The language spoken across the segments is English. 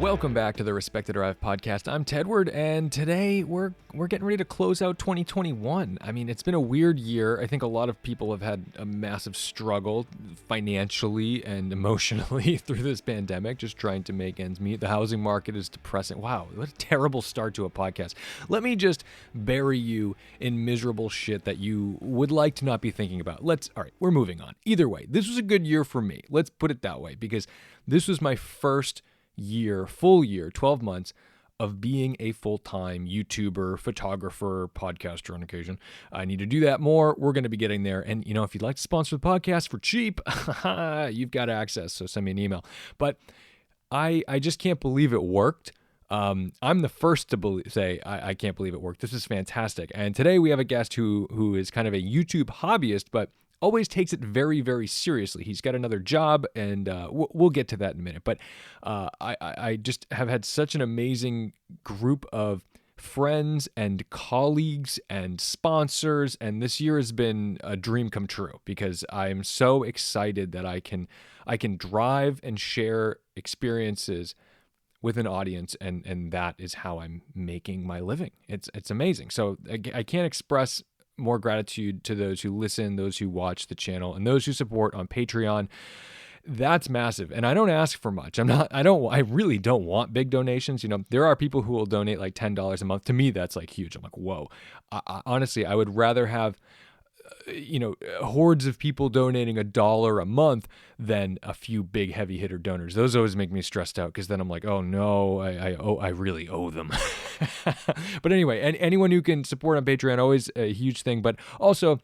Welcome back to the Respect the Drive podcast. I'm Tedward, and today we're getting ready to close out 2021. I mean, it's been a weird year. I think a lot of people have had a massive struggle financially and emotionally through this pandemic, just trying to make ends meet. The housing market is depressing. Wow, what a terrible start to a podcast. Let me just bury you in miserable shit that you would like to not be thinking about. All right, we're moving on. Either way, this was a good year for me. Let's put it that way, because this was my first full year, 12 months of being a full-time YouTuber, photographer, podcaster on occasion. I need to do that more. We're going to be getting there. And, if you'd like to sponsor the podcast for cheap, you've got access. So send me an email. But I just can't believe it worked. I'm the first to say I can't believe it worked. This is fantastic. And today we have a guest who is kind of a YouTube hobbyist, but always takes it very, very seriously. He's got another job, and we'll get to that in a minute. But I just have had such an amazing group of friends and colleagues and sponsors, and this year has been a dream come true because I'm so excited that I can drive and share experiences with an audience, and that is how I'm making my living. It's amazing. So I can't express more gratitude to those who listen, those who watch the channel, and those who support on Patreon. That's massive. And I don't ask for much. I really don't want big donations. There are people who will donate like $10 a month. To me, that's like huge. I'm like, whoa. Honestly, I would rather have hordes of people donating $1 a month than a few big heavy hitter donors. Those always make me stressed out because then I'm like, oh no, I really owe them. But anyway, anyone who can support on Patreon, always a huge thing. But also,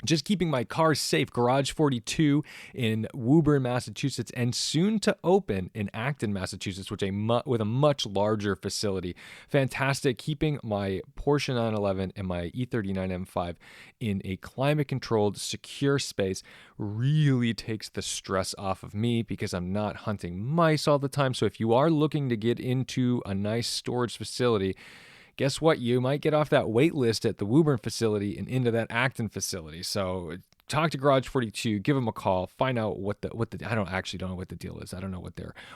just keeping my car safe. Garage 42 in Woburn, Massachusetts, and soon to open in Acton, Massachusetts, with a much larger facility. Fantastic. Keeping my Porsche 911 and my E39 M5 in a climate-controlled, secure space really takes the stress off of me because I'm not hunting mice all the time. So if you are looking to get into a nice storage facility, guess what? You might get off that wait list at the Woburn facility and into that Acton facility. So talk to Garage 42, give them a call, find out what the I don't know what the deal is. I don't know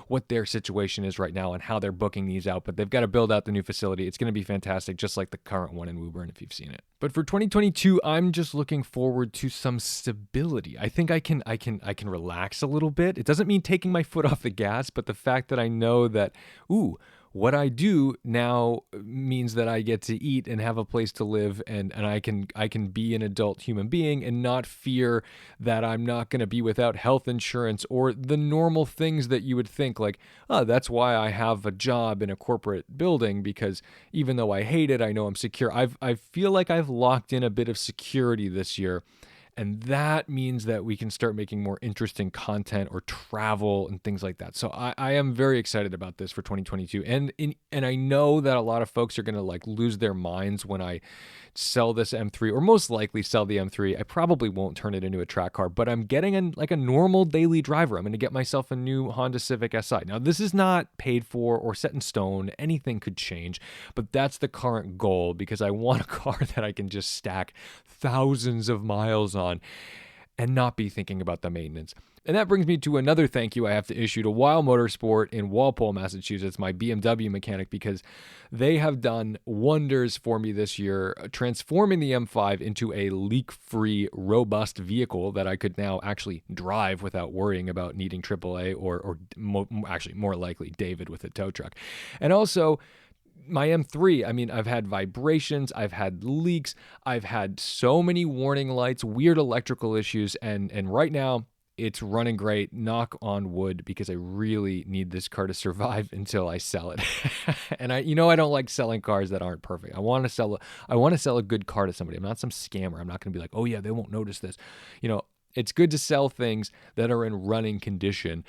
what their situation is right now and how they're booking these out, but they've got to build out the new facility. It's going to be fantastic, just like the current one in Woburn if you've seen it. But for 2022, I'm just looking forward to some stability. I think I can relax a little bit. It doesn't mean taking my foot off the gas, but the fact that I know that, what I do now means that I get to eat and have a place to live, and I can be an adult human being and not fear that I'm not going to be without health insurance or the normal things that you would think like, oh, that's why I have a job in a corporate building, because even though I hate it, I know I'm secure. I feel like I've locked in a bit of security this year. And that means that we can start making more interesting content or travel and things like that. So I am very excited about this for 2022. And I know that a lot of folks are going to lose their minds when I sell this M3, or most likely sell the M3. I probably won't turn it into a track car, but I'm getting a normal daily driver. I'm going to get myself a new Honda Civic Si. Now, this is not paid for or set in stone. Anything could change, but that's the current goal because I want a car that I can just stack thousands of miles on and not be thinking about the maintenance. And that brings me to another thank you I have to issue to Weil Motorsport in Walpole, Massachusetts, my BMW mechanic, because they have done wonders for me this year, transforming the M5 into a leak-free, robust vehicle that I could now actually drive without worrying about needing AAA or actually more likely David with a tow truck. And also, my M3, I mean, I've had vibrations, I've had leaks, I've had so many warning lights, weird electrical issues, and right now, it's running great, knock on wood, because I really need this car to survive until I sell it. And I don't like selling cars that aren't perfect. I want to sell a good car to somebody. I'm not some scammer. I'm not going to be like, oh yeah, they won't notice this. It's good to sell things that are in running condition.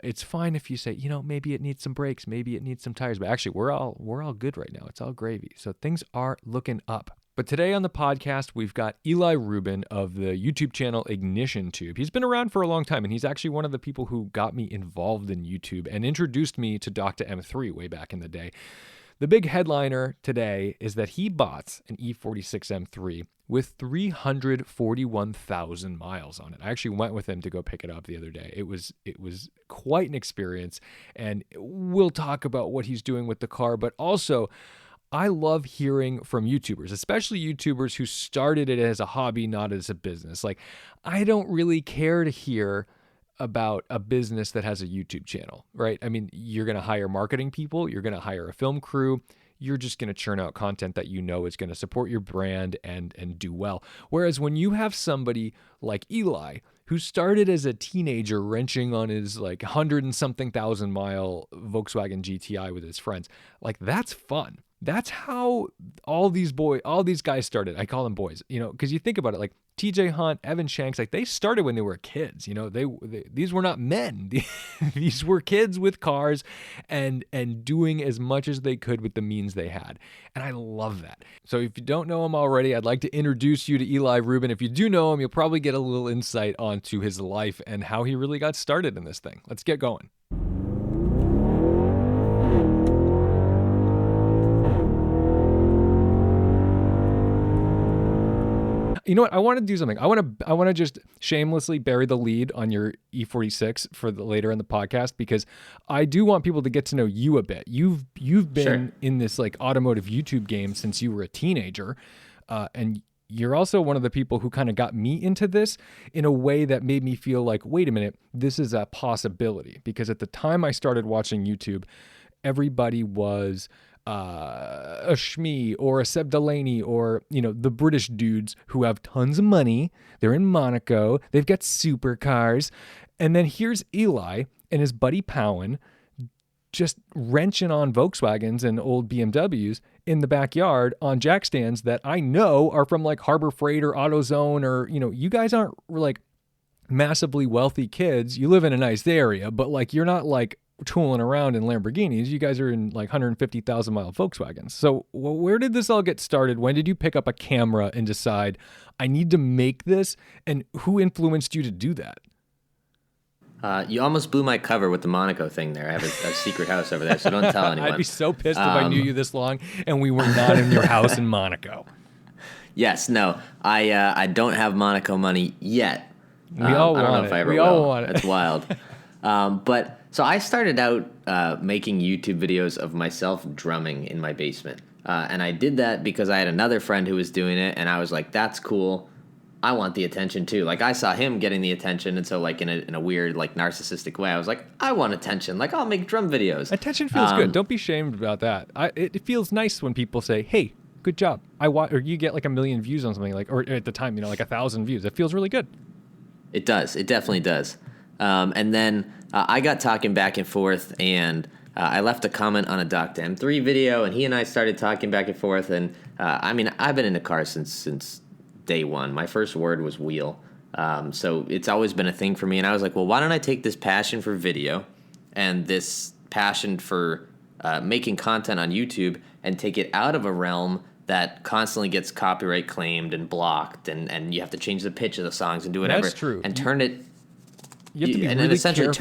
It's fine if you say, maybe it needs some brakes, maybe it needs some tires, but actually we're all good right now. It's all gravy. So things are looking up. But today on the podcast, we've got Eli Rubin of the YouTube channel IgnitionTube. He's been around for a long time, and he's actually one of the people who got me involved in YouTube and introduced me to Dr. M3 way back in the day. The big headliner today is that he bought an E46 M3 with 341,000 miles on it. I actually went with him to go pick it up the other day. It was quite an experience, and we'll talk about what he's doing with the car, but also I love hearing from YouTubers, especially YouTubers who started it as a hobby, not as a business. Like, I don't really care to hear about a business that has a YouTube channel, right? I mean, you're going to hire marketing people, you're going to hire a film crew, you're just going to churn out content that you know is going to support your brand and do well. Whereas when you have somebody like Eli, who started as a teenager wrenching on his like 100 and something thousand mile Volkswagen GTI with his friends, like, that's fun. That's how all these guys started. I call them boys, because you think about it, like TJ Hunt, Evan Shanks, like, they started when they were kids. These were not men. These were kids with cars and doing as much as they could with the means they had. And I love that. So if you don't know him already, I'd like to introduce you to Eli Rubin. If you do know him, you'll probably get a little insight onto his life and how he really got started in this thing. Let's get going. You know what? I want to do something. I want to just shamelessly bury the lead on your E46 for later in the podcast, because I do want people to get to know you a bit. You've been in this like automotive YouTube game since you were a teenager, and you're also one of the people who kind of got me into this in a way that made me feel like, wait a minute, this is a possibility. Because at the time I started watching YouTube, everybody was a Shmi or a Seb Delaney or, the British dudes who have tons of money. They're in Monaco. They've got supercars. And then here's Eli and his buddy Powen just wrenching on Volkswagens and old BMWs in the backyard on jack stands that I know are from like Harbor Freight or AutoZone, or, you guys aren't like massively wealthy kids. You live in a nice area, but like, you're not like tooling around in Lamborghinis. You guys are in like 150,000 mile Volkswagens. So where did this all get started? When did you pick up a camera and decide I need to make this? And who influenced you to do that? You almost blew my cover with the Monaco thing there. I have a secret house over there, so don't tell anyone. I'd be so pissed if I knew you this long and we were not in your house in Monaco. Yes, no, I don't have Monaco money yet. We all want it. I don't know if I ever will. We all want it. That's wild. But so I started out making YouTube videos of myself drumming in my basement. And I did that because I had another friend who was doing it, and I was like, that's cool. I want the attention too. Like, I saw him getting the attention, and so like in a weird like narcissistic way, I was like, I want attention. Like, I'll make drum videos. Attention feels good. Don't be shamed about that. It feels nice when people say, hey, good job. Or you get like 1 million views on something, like, or at the time, like 1,000 views. It feels really good. It does. It definitely does. And then I got talking back and forth, and I left a comment on a Dr. M3 video, and he and I started talking back and forth. And I've been into cars since day one. My first word was wheel. So it's always been a thing for me. And I was like, well, why don't I take this passion for video and this passion for making content on YouTube and take it out of a realm that constantly gets copyright claimed and blocked, and you have to change the pitch of the songs and do whatever. That's true. And turn it... You have to be and really then essentially careful.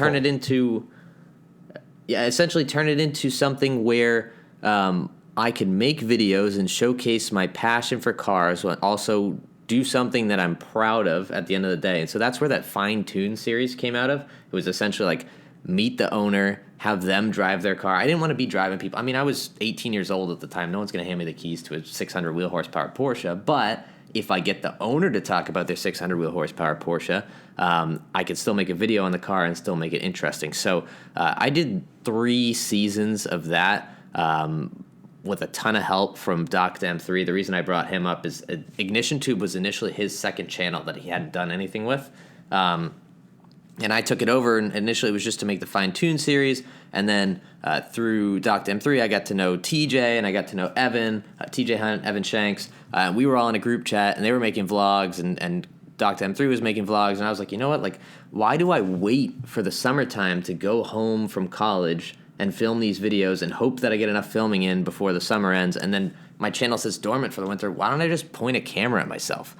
turn it into something where I can make videos and showcase my passion for cars, but also do something that I'm proud of at the end of the day. And so that's where that Fine Tune series came out of. It was essentially like meet the owner, have them drive their car. I didn't want to be driving people. I mean, I was 18 years old at the time. No one's going to hand me the keys to a 600 wheel horsepower Porsche, but if I get the owner to talk about their 600 wheel horsepower Porsche, I could still make a video on the car and still make it interesting. So I did 3 seasons of that with a ton of help from Dr. M3. The reason I brought him up is IgnitionTube was initially his second channel that he hadn't done anything with. And I took it over, and initially it was just to make the Fine Tune series. And then through Dr. M3, I got to know TJ, and I got to know Evan, TJ Hunt, Evan Shanks. We were all in a group chat, and they were making vlogs, and Dr. M3 was making vlogs. And I was like, you know what? Like, why do I wait for the summertime to go home from college and film these videos and hope that I get enough filming in before the summer ends? And then my channel sits dormant for the winter. Why don't I just point a camera at myself?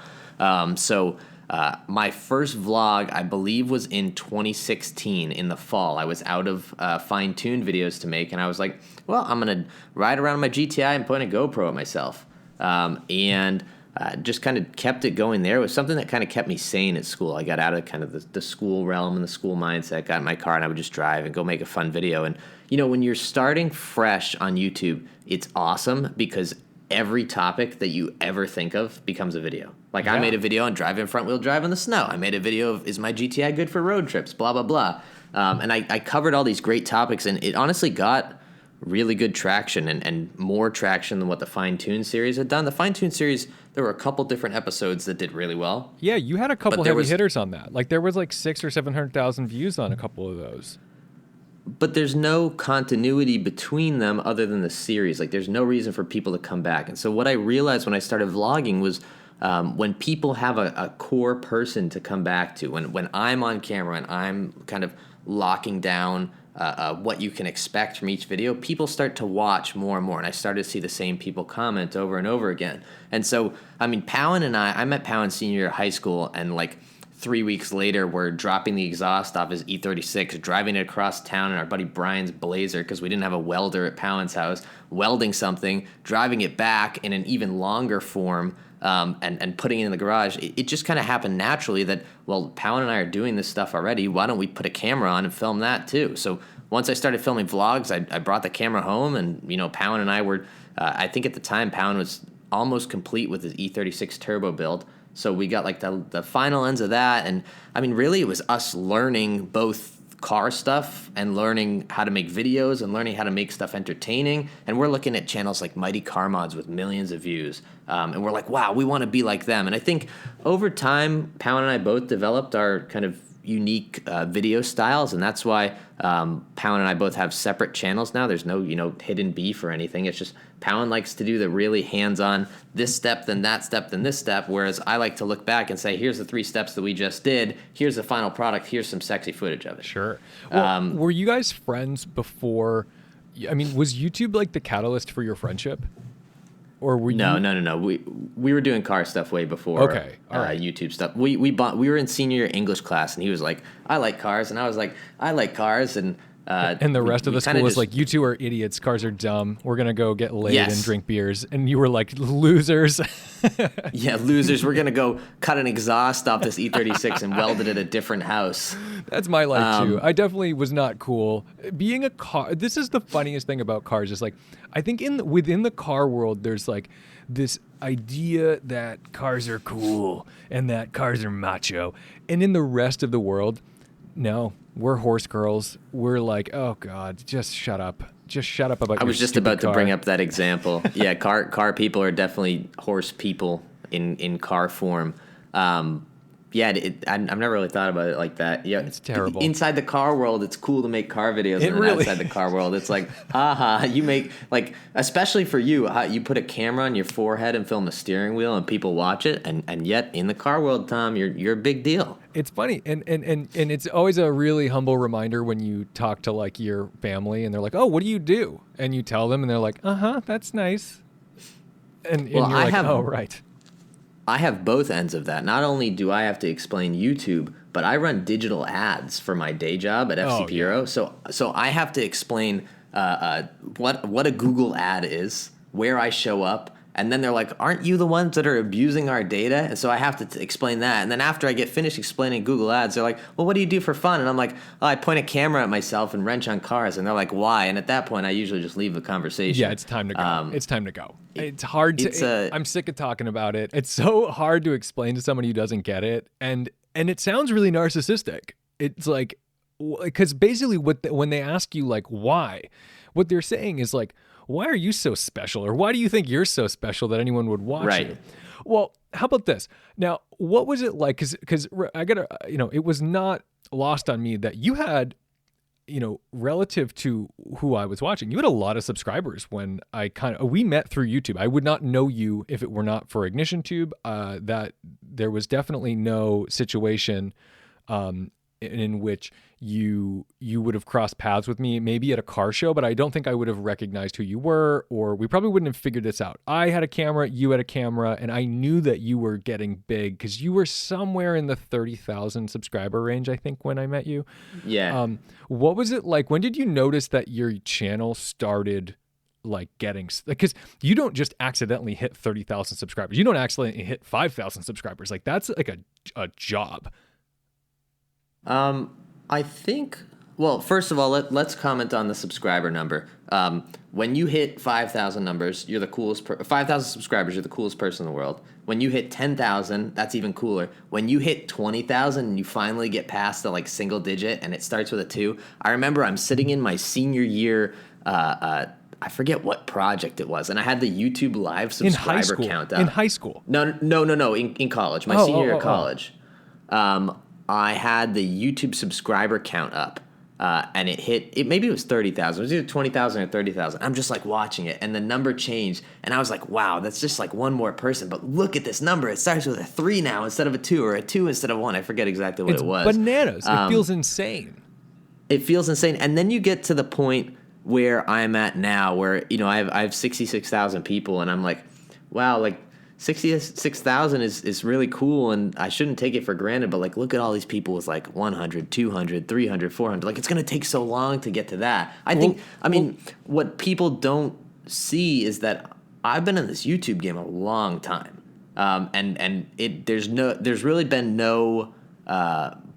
So My first vlog, I believe, was in 2016 in the fall. I was out of fine-tuned videos to make, and I was like, well, I'm going to ride around my GTI and point a GoPro at myself. And just kind of kept it going there. It was something that kind of kept me sane at school. I got out of kind of the school realm and the school mindset, got in my car, and I would just drive and go make a fun video. And, you know, when you're starting fresh on YouTube, it's awesome because every topic that you ever think of becomes a video. Like I made a video on driving front-wheel drive in the snow. I made a video of, is my GTI good for road trips, blah, blah, blah. And I covered all these great topics, and it honestly got really good traction and more traction than what the Fine-Tune series had done. The Fine-Tune series, there were a couple different episodes that did really well. Yeah, you had a couple heavy hitters on that. Like there was like 600,000 or 700,000 views on a couple of those. But there's no continuity between them other than the series. Like there's no reason for people to come back. And so what I realized when I started vlogging was when people have a core person to come back to, when I'm on camera and I'm kind of locking down what you can expect from each video, people start to watch more and more. And I started to see the same people comment over and over again. And so, I mean, Powen and I met Powen senior year of high school, and like 3 weeks later, we're dropping the exhaust off his E46, driving it across town in our buddy Brian's Blazer because we didn't have a welder at Powen's house, welding something, driving it back in an even longer form, and putting it in the garage. It just kind of happened naturally that, well, Powen and I are doing this stuff already. Why don't we put a camera on and film that too? So once I started filming vlogs, I brought the camera home, and, you know, Powen and I were, I think at the time, Powen was almost complete with his E36 turbo build. So we got like the final ends of that. And I mean, really it was us learning both car stuff and learning how to make videos and learning how to make stuff entertaining. And we're looking at channels like Mighty Car Mods with millions of views. And we're like, wow, we want to be like them. And I think over time, Powen and I both developed our kind of unique video styles, and that's why Powen and I both have separate channels now. There's no, you know, hidden beef or anything. It's just Powen likes to do the really hands-on this step, then that step, then this step, whereas I like to look back and say, here's the 3 steps that we just did, here's the final product, here's some sexy footage of it. Sure. Well, were you guys friends before? I mean, was YouTube like the catalyst for your friendship? Or were No. We were doing car stuff way before YouTube stuff. We were in senior year English class, and he was like, I like cars, and I was like, I like cars, and the rest of the school was like, you two are idiots, cars are dumb, we're gonna go get laid and drink beers, and you were like, losers. Yeah, losers. We're gonna go cut an exhaust off this E36 and weld it at a different house. That's my life too. I definitely was not cool. Being a car, this is the funniest thing about cars, is like, I think within the car world, there's like this idea that cars are cool and that cars are macho. And in the rest of the world, no, we're horse girls. We're like, oh God, just shut up. Just shut up about your I was just about to bring up that example. Yeah, car people are definitely horse people in car form. I've never really thought about it like that. Yeah, it's terrible. Inside the car world, it's cool to make car videos, and really outside the car world, it's like, haha, you make, like, especially for you, you put a camera on your forehead and film the steering wheel, and people watch it, and yet in the car world, Tom, you're a big deal. It's funny, and it's always a really humble reminder when you talk to like your family, and they're like, "Oh, what do you do?" And you tell them, and they're like, "That's nice." And you're like, "Oh, right." I have both ends of that. Not only do I have to explain YouTube, but I run digital ads for my day job at FC Bureau. So I have to explain what a Google ad is, where I show up, and then they're like, aren't you the ones that are abusing our data? And so I have to explain that. And then after I get finished explaining Google ads, they're like, well, what do you do for fun? And I'm like, oh, I point a camera at myself and wrench on cars. And they're like, why? And at that point, I usually just leave the conversation. Yeah, it's time to go. It's time to go. It's hard to, I'm sick of talking about it. It's so hard to explain to somebody who doesn't get it. And it sounds really narcissistic. It's like, because basically when they ask you like, why, what they're saying is like, why are you so special? Or why do you think you're so special that anyone would watch you? Well, how about this? Now, what was it like? Because I gotta, it was not lost on me that you had, relative to who I was watching, you had a lot of subscribers when we met through YouTube. I would not know you if it were not for IgnitionTube. That there was definitely no situation in which you would have crossed paths with me, maybe at a car show, but I don't think I would have recognized who you were, or we probably wouldn't have figured this out. I had a camera, you had a camera, and I knew that you were getting big because you were somewhere in the 30,000 subscriber range, I think, when I met you. Yeah. What was it like? When did you notice that your channel started like getting, because you don't just accidentally hit 30,000 subscribers. You don't accidentally hit 5,000 subscribers. Like that's like a job. I think, well, first of all, let's comment on the subscriber number. When you hit 5,000 numbers, you're the coolest. 5,000 subscribers, you're the coolest person in the world. When you hit 10,000, that's even cooler. When you hit 20,000 and you finally get past the like single digit and it starts with a 2, I remember I'm sitting in my senior year. I forget what project it was, and I had the YouTube Live subscriber count up. In high school? No. In college, my senior year of college. I had the YouTube subscriber count up, and maybe it was 30,000. It was either 20,000 or 30,000. I'm just like watching it, and the number changed, and I was like, wow, that's just like one more person, but look at this number. It starts with a 3 now instead of a 2, or a 2 instead of 1. I forget exactly what it was. It's bananas. It feels insane. It feels insane, and then you get to the point where I'm at now, where, you know, I have 66,000 people, and I'm like, wow, like 66,000 is really cool, and I shouldn't take it for granted, but like, look at all these people with like 100, 200, 300, 400. Like, it's going to take so long to get to that. I mean, what people don't see is that I've been in this YouTube game a long time. There's really been no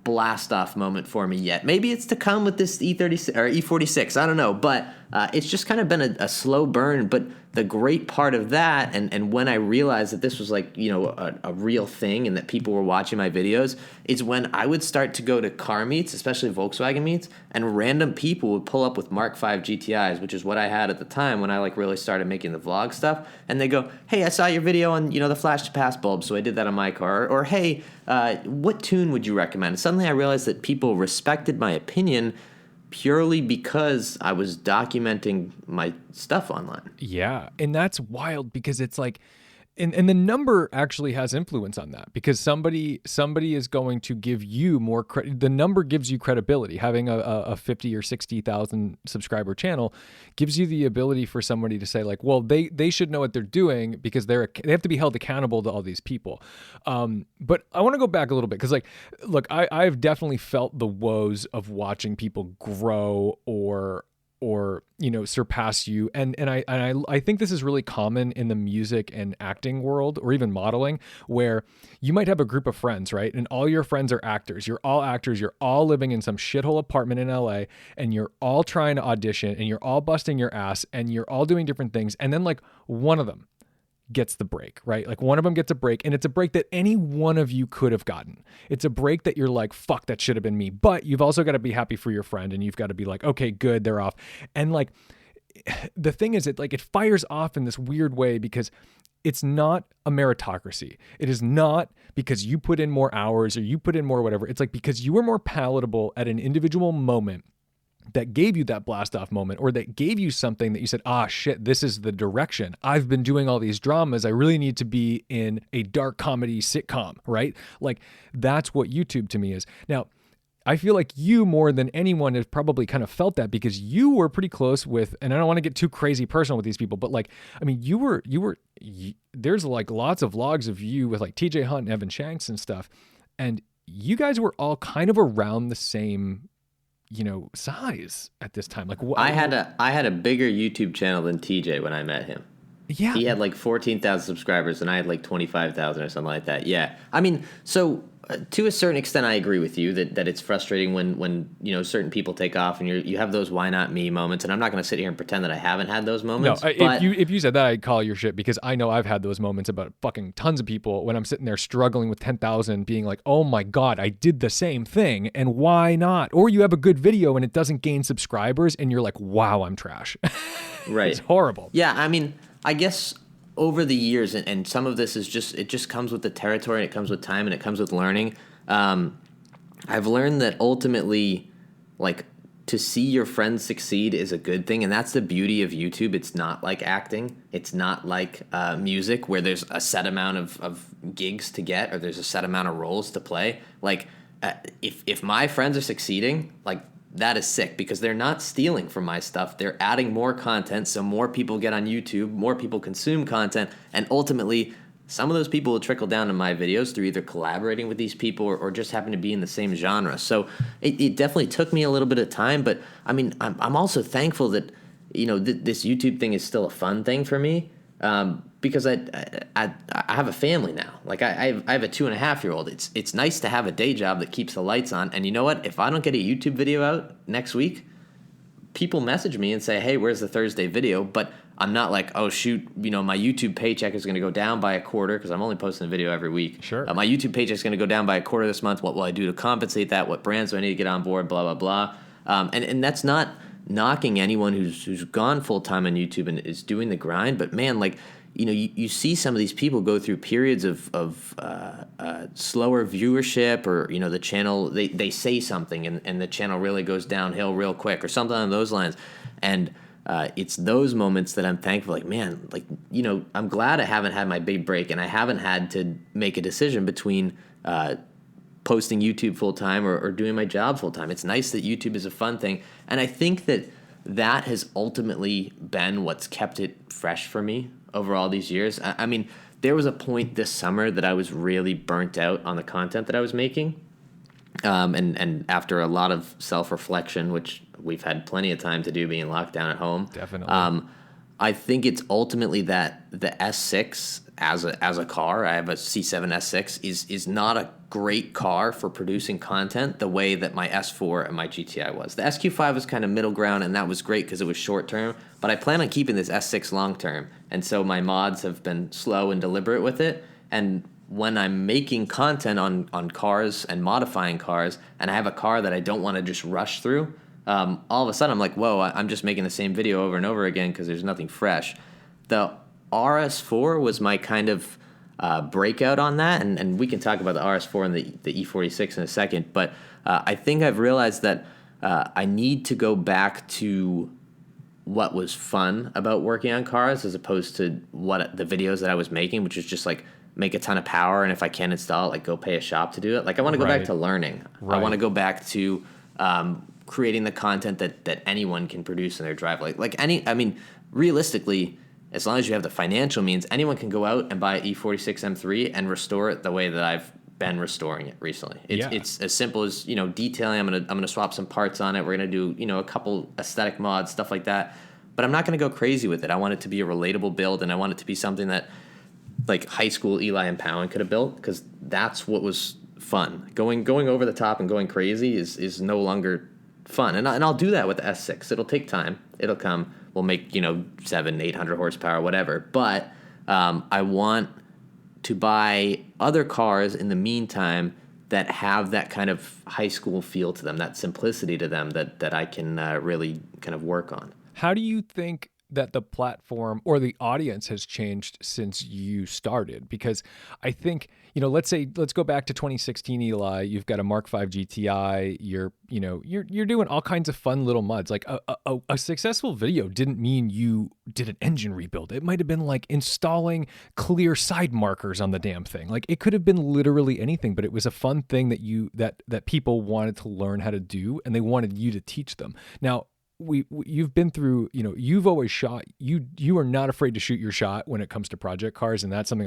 blast off moment for me yet. Maybe it's to come with this E36 or E46. I don't know, but it's just kind of been a slow burn. But the great part of that, and when I realized that this was like, you know, a real thing and that people were watching my videos, is when I would start to go to car meets, especially Volkswagen meets, and random people would pull up with Mark V GTIs, which is what I had at the time when I like really started making the vlog stuff, and they go, hey, I saw your video on, you know, the flash to pass bulb, so I did that on my car, or hey, what tune would you recommend? And suddenly I realized that people respected my opinion purely because I was documenting my stuff online. Yeah, and that's wild because it's like, and the number actually has influence on that, because somebody is going to give you more credit. The number gives you credibility. Having a 50 or 60,000 subscriber channel gives you the ability for somebody to say like, well, they should know what they're doing because they have to be held accountable to all these people. But I want to go back a little bit because like, look, I've definitely felt the woes of watching people grow or you know, surpass you, and I think this is really common in the music and acting world, or even modeling, where you might have a group of friends, right, and all your friends are actors. You're all actors. You're all living in some shithole apartment in LA, and you're all trying to audition, and you're all busting your ass, and you're all doing different things, and then like one of them gets the break, right? Like one of them gets a break, and it's a break that any one of you could have gotten. It's a break that you're like, fuck, that should have been me. But you've also got to be happy for your friend, and you've got to be like, okay, good, they're off. And like, the thing is, it fires off in this weird way because it's not a meritocracy. It is not because you put in more hours or you put in more whatever. It's like because you were more palatable at an individual moment that gave you that blast off moment, or that gave you something that you said, ah, shit, this is the direction. I've been doing all these dramas. I really need to be in a dark comedy sitcom, right? Like that's what YouTube to me is. Now, I feel like you more than anyone has probably kind of felt that because you were pretty close with, and I don't want to get too crazy personal with these people, but like, I mean, there's like lots of vlogs of you with like TJ Hunt and Evan Shanks and stuff. And you guys were all kind of around the same, you know, size at this time. Like I had a bigger YouTube channel than TJ when I met him. Yeah. He had like 14,000 subscribers and I had like 25,000 or something like that. Yeah. I mean, so to a certain extent, I agree with you that it's frustrating when you know certain people take off and you have those why not me moments. And I'm not going to sit here and pretend that I haven't had those moments. No, if you said that, I'd call your shit because I know I've had those moments about fucking tons of people when I'm sitting there struggling with 10,000, being like, oh my God, I did the same thing, and why not? Or you have a good video and it doesn't gain subscribers, and you're like, wow, I'm trash. Right. It's horrible. Yeah, I mean, I guess over the years, and some of this is just comes with the territory, and it comes with time, and it comes with learning. I've learned that ultimately, like, to see your friends succeed is a good thing, and that's the beauty of YouTube. It's not like acting. It's not like music where there's a set amount of gigs to get or there's a set amount of roles to play. Like, if my friends are succeeding, like, that is sick, because they're not stealing from my stuff. They're adding more content, so more people get on YouTube, more people consume content, and ultimately some of those people will trickle down to my videos through either collaborating with these people or just happen to be in the same genre. So it definitely took me a little bit of time, but I mean, I'm also thankful that, this YouTube thing is still a fun thing for me, because I have a family now. Like, I have a 2.5-year-old. It's nice to have a day job that keeps the lights on. And you know what? If I don't get a YouTube video out next week, people message me and say, hey, where's the Thursday video? But I'm not like, oh, shoot, my YouTube paycheck is going to go down by a quarter, because I'm only posting a video every week. Sure. My YouTube paycheck is going to go down by a quarter this month. What will I do to compensate that? What brands do I need to get on board? Blah, blah, blah. And that's not knocking anyone who's gone full-time on YouTube and is doing the grind. But, man, like, you see some of these people go through periods of slower viewership, or, the channel, they say something and the channel really goes downhill real quick, or something along those lines. And it's those moments that I'm thankful, like, man, like, I'm glad I haven't had my big break, and I haven't had to make a decision between posting YouTube full-time or doing my job full-time. It's nice that YouTube is a fun thing. And I think that has ultimately been what's kept it fresh for me over all these years. I mean, there was a point this summer that I was really burnt out on the content that I was making. And after a lot of self-reflection, which we've had plenty of time to do being locked down at home. Definitely. I think it's ultimately that the S6 as a car, I have a C7 S6, is not a great car for producing content the way that my S4 and my GTI was. The SQ5 was kind of middle ground, and that was great because it was short term, but I plan on keeping this S6 long term. And so my mods have been slow and deliberate with it. And when I'm making content on cars and modifying cars, and I have a car that I don't want to just rush through, all of a sudden I'm like, whoa, I'm just making the same video over and over again because there's nothing fresh. The RS4 was my kind of breakout on that, and we can talk about the RS4 and the E46 in a second, but I think I've realized that I need to go back to what was fun about working on cars as opposed to what the videos that I was making, which is just like make a ton of power, and if I can't install it, like go pay a shop to do it. Like I want to go back to learning. Right. I want to go back to creating the content that anyone can produce in their drive. I mean, realistically, as long as you have the financial means, anyone can go out and buy an E46 M3 and restore it the way that I've been restoring it recently. It's as simple as, detailing. I'm gonna swap some parts on it. We're gonna do, a couple aesthetic mods, stuff like that. But I'm not gonna go crazy with it. I want it to be a relatable build, and I want it to be something that like high school Eli and Powen could have built, because that's what was fun. Going over the top and going crazy is no longer fun. And I'll do that with the S6. It'll take time. It'll come. We'll make 700-800 horsepower, whatever. But I want to buy other cars in the meantime that have that kind of high school feel to them, that simplicity to them that I can really kind of work on. How do you think that the platform or the audience has changed since you started? Because I think, let's go back to 2016, Eli, you've got a Mark V GTI, you're doing all kinds of fun little mods. Like a successful video didn't mean you did an engine rebuild. It might've been like installing clear side markers on the damn thing. Like it could have been literally anything, but it was a fun thing that people wanted to learn how to do, and they wanted you to teach them. Now, you've been through, you've always shot, you are not afraid to shoot your shot when it comes to project cars. And that's something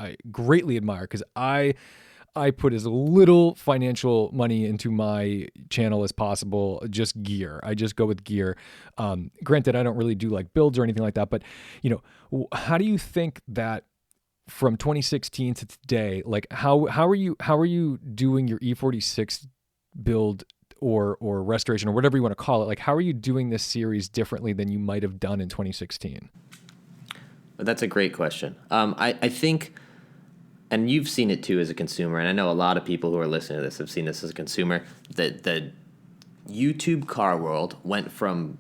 I greatly admire, because I put as little financial money into my channel as possible, just gear. I just go with gear. Granted, I don't really do like builds or anything like that, but how do you think that from 2016 to today, like how are you doing your E46 build or restoration or whatever you want to call it? Like, how are you doing this series differently than you might have done in 2016? That's a great question. I think, and you've seen it too as a consumer, and I know a lot of people who are listening to this have seen this as a consumer, that the YouTube car world went from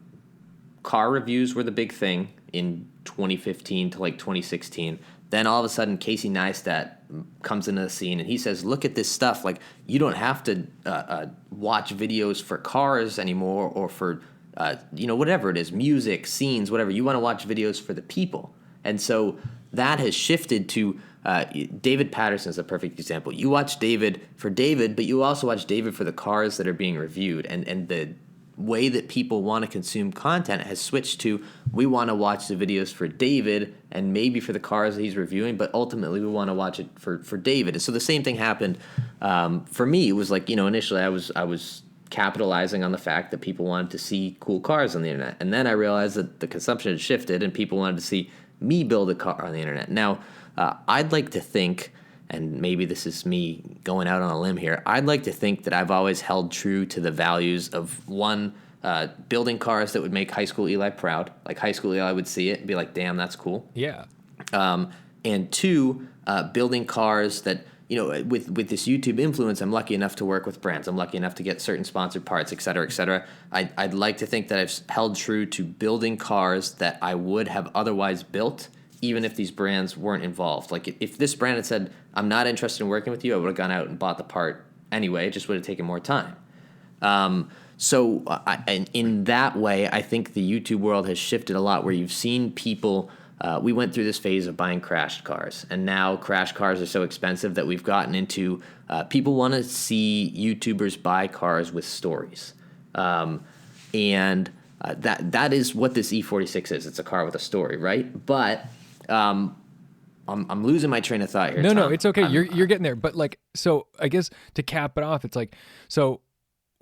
car reviews were the big thing in 2015 to like 2016. Then all of a sudden, Casey Neistat comes into the scene, and he says, look at this stuff. Like, you don't have to watch videos for cars anymore, or for, whatever it is, music, scenes, whatever. You want to watch videos for the people. And so that has shifted to David Patterson is a perfect example. You watch David for David, but you also watch David for the cars that are being reviewed, and the way that people want to consume content has switched to, we want to watch the videos for David and maybe for the cars that he's reviewing, but ultimately we want to watch it for David. And so the same thing happened for me. It was like, initially I was capitalizing on the fact that people wanted to see cool cars on the internet. And then I realized that the consumption had shifted and people wanted to see me build a car on the internet. Now, I'd like to think, and maybe this is me going out on a limb here, I'd like to think that I've always held true to the values of, one, building cars that would make high school Eli proud. Like high school Eli would see it and be like, damn, that's cool. Yeah. And two, building cars that, with this YouTube influence, I'm lucky enough to work with brands. I'm lucky enough to get certain sponsored parts, et cetera, et cetera. I'd like to think that I've held true to building cars that I would have otherwise built even if these brands weren't involved. Like if this brand had said, I'm not interested in working with you, I would have gone out and bought the part anyway. It just would have taken more time. So in that way, I think the YouTube world has shifted a lot, where you've seen people, we went through this phase of buying crashed cars, and now crashed cars are so expensive that we've gotten into, people want to see YouTubers buy cars with stories. And that is what this E46 is. It's a car with a story, right? But I'm losing my train of thought here. No, it's okay. You're getting there. But like, so I guess to cap it off, it's like, so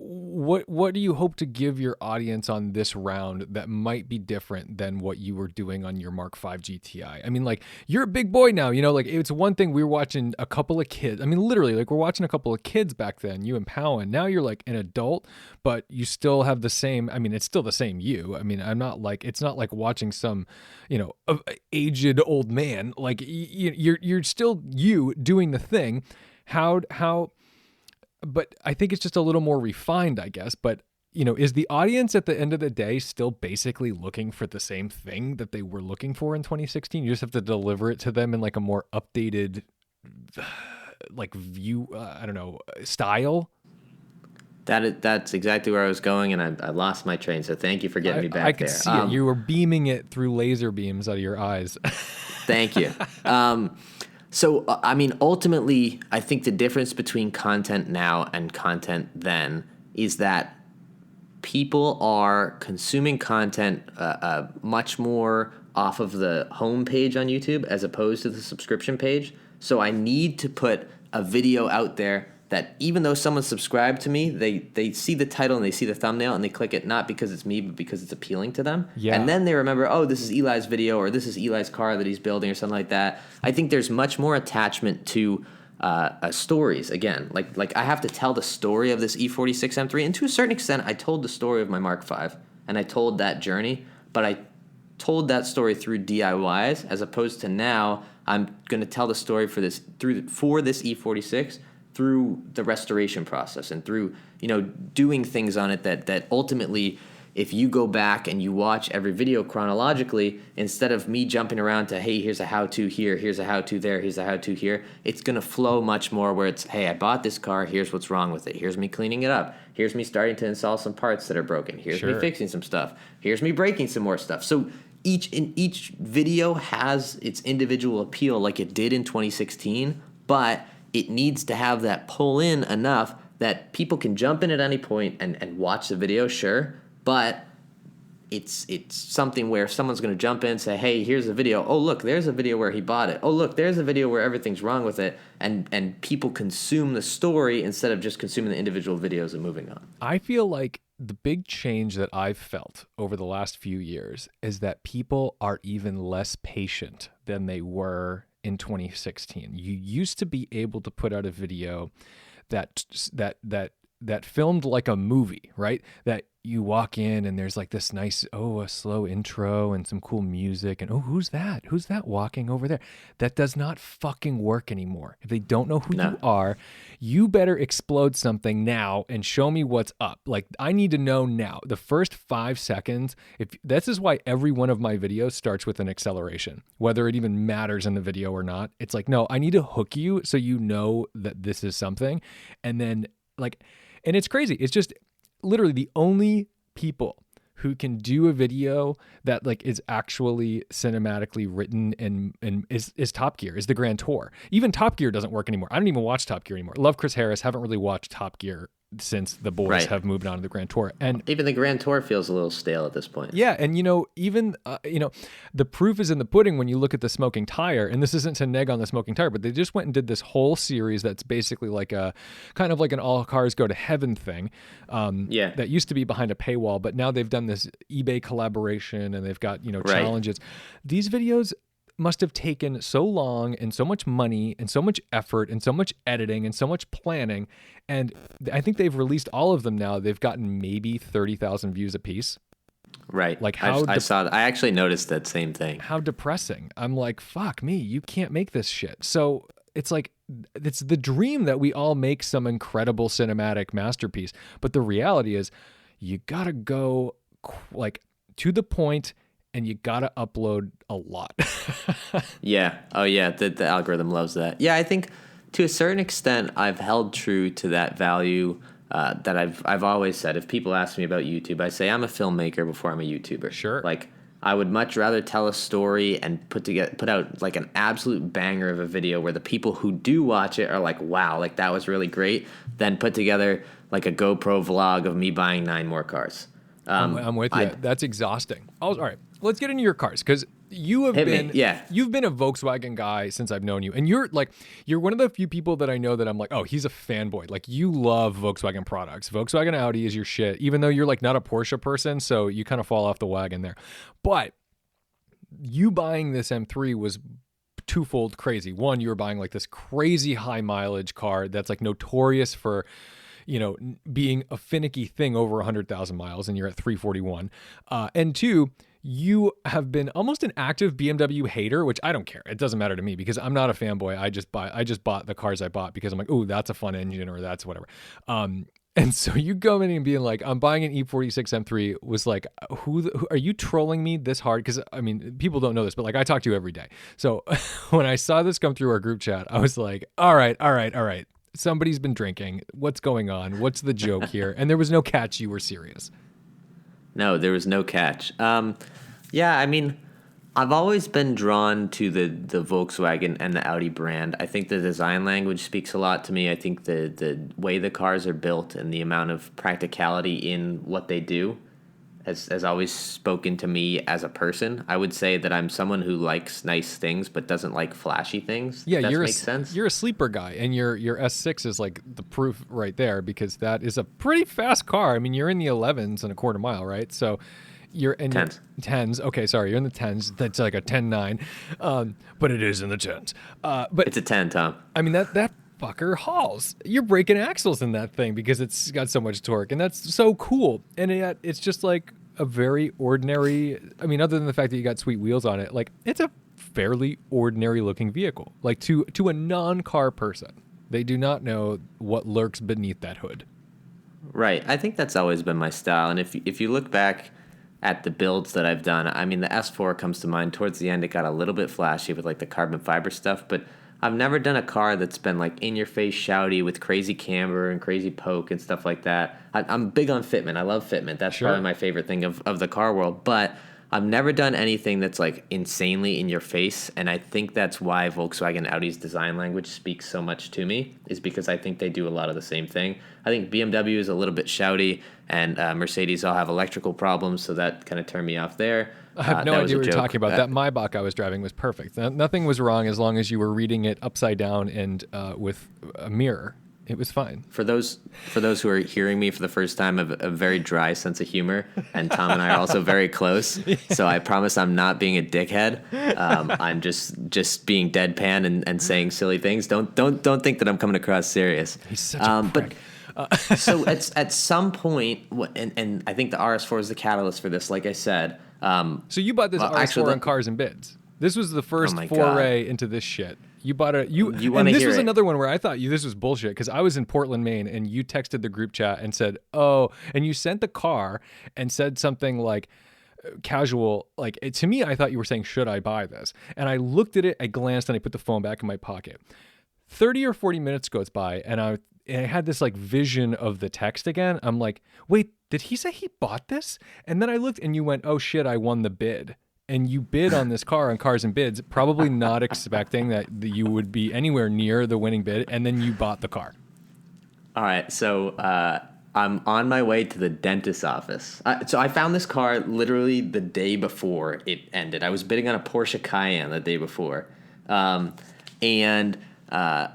what do you hope to give your audience on this round that might be different than what you were doing on your Mark V GTI? I mean, like, you're a big boy now, like it's one thing we were watching a couple of kids. I mean, literally, like we're watching a couple of kids back then, you and Powen. Now you're like an adult, but you still have the same, I mean, it's still the same you. I mean, it's not like watching some, aged old man. Like you're still you doing the thing. But I think it's just a little more refined, I guess. But, is the audience at the end of the day still basically looking for the same thing that they were looking for in 2016? You just have to deliver it to them in like a more updated, like view, style. That's exactly where I was going, and I lost my train. So thank you for getting me back there. I could see it. You were beaming it through laser beams out of your eyes. Thank you. So, I mean, ultimately, I think the difference between content now and content then is that people are consuming content much more off of the home page on YouTube as opposed to the subscription page. So I need to put a video out there that even though someone subscribed to me, they see the title and they see the thumbnail and they click it not because it's me, but because it's appealing to them. Yeah. And then they remember, oh, this is Eli's video, or this is Eli's car that he's building, or something like that. I think there's much more attachment to stories. Again, like I have to tell the story of this E46 M3, and to a certain extent, I told the story of my Mark V, and I told that journey, but I told that story through DIYs, as opposed to now I'm going to tell the story for this E46 through the restoration process and through, doing things on it that ultimately, if you go back and you watch every video chronologically, instead of me jumping around to, hey, here's a how-to here, here's a how-to there, here's a how-to here, it's going to flow much more where it's, hey, I bought this car, here's what's wrong with it, here's me cleaning it up, here's me starting to install some parts that are broken, here's me fixing some stuff, here's me breaking some more stuff. So each video has its individual appeal like it did in 2016, but it needs to have that pull in enough that people can jump in at any point and watch the video, sure, but it's something where someone's going to jump in and say, hey, here's a video. Oh, look, there's a video where he bought it. Oh, look, there's a video where everything's wrong with it. And people consume the story instead of just consuming the individual videos and moving on. I feel like the big change that I've felt over the last few years is that people are even less patient than they were in 2016. You used to be able to put out a video that filmed like a movie, right? That you walk in and there's like this nice, a slow intro and some cool music, and who's that? Who's that walking over there? That does not fucking work anymore. If they don't know who you are, you better explode something now and show me what's up. Like, I need to know now. The first 5 seconds, this is why every one of my videos starts with an acceleration, whether it even matters in the video or not. It's like, no, I need to hook you so you know that this is something. And then and it's crazy. It's just literally the only people who can do a video that like is actually cinematically written and is Top Gear, is the Grand Tour. Even Top Gear doesn't work anymore. I don't even watch Top Gear anymore. Love Chris Harris, haven't really watched Top Gear since the boys have moved on to the Grand Tour. And even the Grand Tour feels a little stale at this point. Yeah, and even the proof is in the pudding when you look at the Smoking Tire, and this isn't to neg on the Smoking Tire, but they just went and did this whole series that's basically like a kind of like an all cars go to heaven thing. That used to be behind a paywall, but now they've done this eBay collaboration and they've got, challenges. These videos must have taken so long and so much money and so much effort and so much editing and so much planning. And I think they've released all of them now. They've gotten maybe 30,000 views a piece. Right. Like how I saw that. I actually noticed that same thing. How depressing. I'm like, fuck me, you can't make this shit. So it's like, it's the dream that we all make some incredible cinematic masterpiece. But the reality is you gotta go like to the point, and you gotta upload a lot. Yeah. Oh yeah. The algorithm loves that. Yeah, I think to a certain extent I've held true to that value that I've always said. If people ask me about YouTube, I say I'm a filmmaker before I'm a YouTuber. Sure. Like I would much rather tell a story and put out like an absolute banger of a video where the people who do watch it are like, wow, like that was really great, than put together like a GoPro vlog of me buying 9 more cars. I'm with you. That's exhausting. All right, let's get into your cars, because you've been a Volkswagen guy since I've known you, and you're one of the few people that I know that I'm like, oh, he's a fanboy. Like you love Volkswagen products. Volkswagen Audi is your shit, even though you're like not a Porsche person, so you kind of fall off the wagon there. But you buying this M3 was twofold crazy. One, you were buying like this crazy high mileage car that's like notorious for being a finicky thing over 100,000 miles, and you're at 341. And two, you have been almost an active BMW hater, which I don't care. It doesn't matter to me because I'm not a fanboy. I just bought the cars I bought because I'm like, oh, that's a fun engine, or that's whatever. And so you go in and being like, I'm buying an E46 M3 was like, who are you trolling me this hard? Because I mean, people don't know this, but like I talk to you every day. So when I saw this come through our group chat, I was like, all right. Somebody's been drinking. What's going on? What's the joke here? And there was no catch. You were serious. No, there was no catch. Yeah, I mean, I've always been drawn to the Volkswagen and the Audi brand. I think the design language speaks a lot to me. I think the way the cars are built and the amount of practicality in what they do has always spoken to me as a person. I would say that I'm someone who likes nice things but doesn't like flashy things. Yeah, makes sense. You're a sleeper guy, and your S6 is like the proof right there, because that is a pretty fast car. I mean, you're in the 11s and a quarter mile, right? So you're in 10s. Okay, sorry, you're in the 10s. That's like a 10.9, but it is in the 10s. But it's a 10, Tom. I mean that fucker hauls. You're breaking axles in that thing because it's got so much torque, and that's so cool. And yet it's just like a very ordinary, I mean, other than the fact that you got sweet wheels on it, like it's a fairly ordinary looking vehicle. Like to a non-car person, they do not know what lurks beneath that hood. Right. I think that's always been my style. And if you look back at the builds that I've done, I mean, the S4 comes to mind. Towards the end, it got a little bit flashy with like the carbon fiber stuff, but I've never done a car that's been like in your face shouty with crazy camber and crazy poke and stuff like that. I'm big on fitment. I love fitment. That's probably my favorite thing of the car world. But I've never done anything that's like insanely in your face. And I think that's why Volkswagen Audi's design language speaks so much to me, is because I think they do a lot of the same thing. I think BMW is a little bit shouty, and Mercedes all have electrical problems, so that kind of turned me off there. I have no idea what you're talking about. That Maybach I was driving was perfect. Nothing was wrong as long as you were reading it upside down and with a mirror. It was fine. For those who are hearing me for the first time, I have a very dry sense of humor, and Tom and I are also very close. So I promise I'm not being a dickhead. I'm just being deadpan and saying silly things. Don't think that I'm coming across serious. He's such a prick. So at some point, and I think the RS4 is the catalyst for this. Like I said. So you bought this RS4 on Cars and Bids. This was the first foray into this shit. You bought it. And this was another one where I thought this was bullshit, because I was in Portland, Maine, and you texted the group chat and said, "Oh," and you sent the car and said something like casual, like to me, I thought you were saying, "Should I buy this?" And I looked at it, I glanced, and I put the phone back in my pocket. 30 or 40 minutes goes by, and I had this like vision of the text again. I'm like, wait, did he say he bought this? And then I looked and you went, oh shit, I won the bid. And you bid on this car on Cars and Bids, probably not expecting that you would be anywhere near the winning bid. And then you bought the car. All right. So I'm on my way to the dentist's office. So I found this car literally the day before it ended. I was bidding on a Porsche Cayenne the day before. And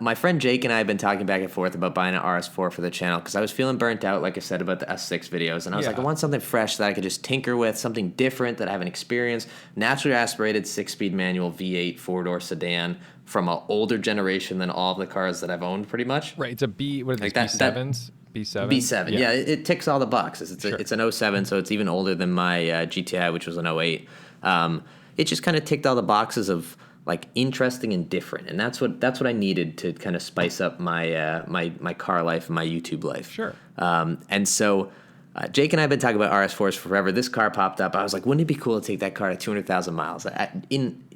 my friend Jake and I have been talking back and forth about buying an RS4 for the channel because I was feeling burnt out, like I said, about the S6 videos. And I was like, I want something fresh that I could just tinker with, something different that I haven't experienced. Naturally aspirated 6-speed manual V8 four-door sedan from an older generation than all of the cars that I've owned pretty much. Right. It's a B, what are these, like B7s? B7? B7, yeah. It ticks all the boxes. It's an 07, so it's even older than my GTI, which was an 08. It just kind of ticked all the boxes of like interesting and different, and that's what I needed to kind of spice up my my car life and my YouTube life. Sure. And so Jake and I have been talking about RS4s forever. This car popped up. I was like, wouldn't it be cool to take that car to 200,000 miles?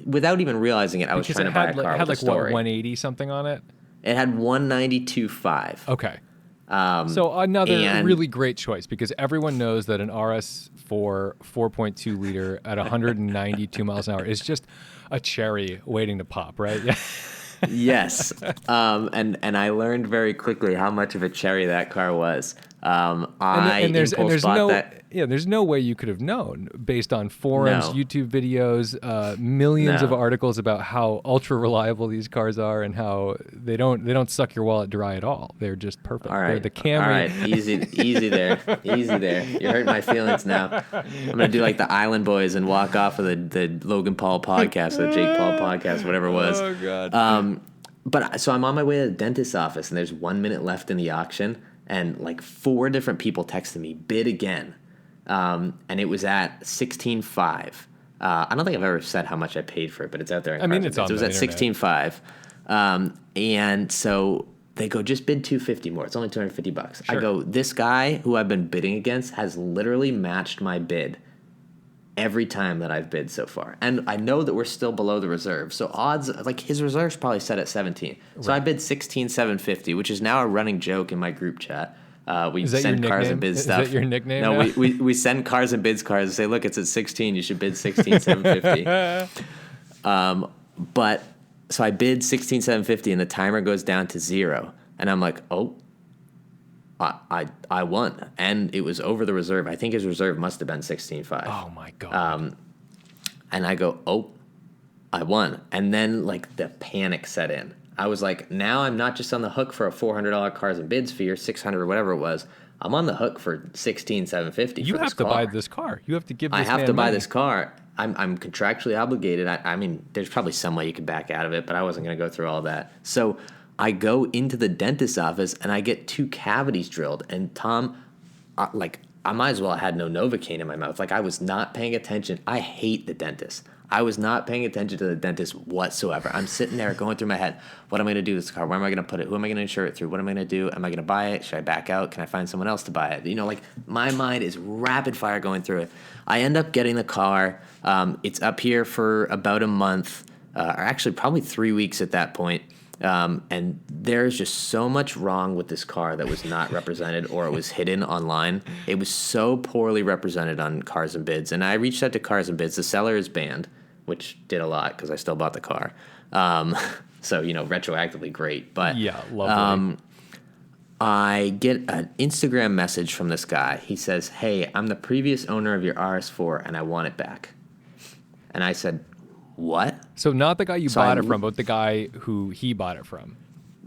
Without even realizing it, I was trying to buy a car. It had with a story. 180 something on it. It had 192.5. Okay. So another really great choice because everyone knows that an RS4 4.2 liter at 192 miles an hour is just a cherry waiting to pop, right? Yeah. Yes. And I learned very quickly how much of a cherry that car was. There's no way you could have known based on forums, YouTube videos, millions of articles about how ultra reliable these cars are and how they don't suck your wallet dry at all. They're just perfect. All right. They're the Camry. All right, easy there. You're hurting my feelings now. I'm gonna do like the Island Boys and walk off of the Logan Paul podcast, the Jake Paul podcast, whatever it was. Oh God. But so I'm on my way to the dentist's office and there's 1 minute left in the auction. And like 4 different people texted me, bid again. And it was at 16.5. I don't think I've ever said how much I paid for it, but it's out there. It's on the internet. It was at 16.5. And so they go, just bid $250 more. It's only $250. Sure. I go, this guy who I've been bidding against has literally matched my bid every time that I've bid so far. And I know that we're still below the reserve. So odds, like his reserve's probably set at 17. So I bid 16,750, which is now a running joke in my group chat. We send cars and bid stuff. Is that your nickname? No, we send cars and bids cards and say, look, it's at 16. You should bid 16,750. But so I bid 16,750 and the timer goes down to 0. And I'm like, oh, I won, and it was over the reserve. I think his reserve must have been 16.5. Oh my God. And I go, oh, I won, and then like the panic set in. I was like, now I'm not just on the hook for a $400 cars and bids fee or $600 or whatever it was. I'm on the hook for 16,750. You have to buy this car. You have to give. This I have man to buy money. this car. I'm contractually obligated. I mean, there's probably some way you could back out of it, but I wasn't going to go through all that. So I go into the dentist's office and I get 2 cavities drilled. And Tom, I might as well have had no Novocaine in my mouth. Like I was not paying attention. I hate the dentist. I was not paying attention to the dentist whatsoever. I'm sitting there going through my head, what am I going to do with this car? Where am I going to put it? Who am I going to insure it through? What am I going to do? Am I going to buy it? Should I back out? Can I find someone else to buy it? You know, like my mind is rapid fire going through it. I end up getting the car. It's up here for about a month, or actually probably 3 weeks at that point. And there's just so much wrong with this car that was not represented or it was hidden online. It was so poorly represented on Cars and Bids. And I reached out to Cars and Bids. The seller is banned, which did a lot because I still bought the car. So, you know, retroactively great. But yeah, lovely. I get an Instagram message from this guy. He says, hey, I'm the previous owner of your RS4 and I want it back. And I said, what? So not the guy you bought it from, but the guy who he bought it from.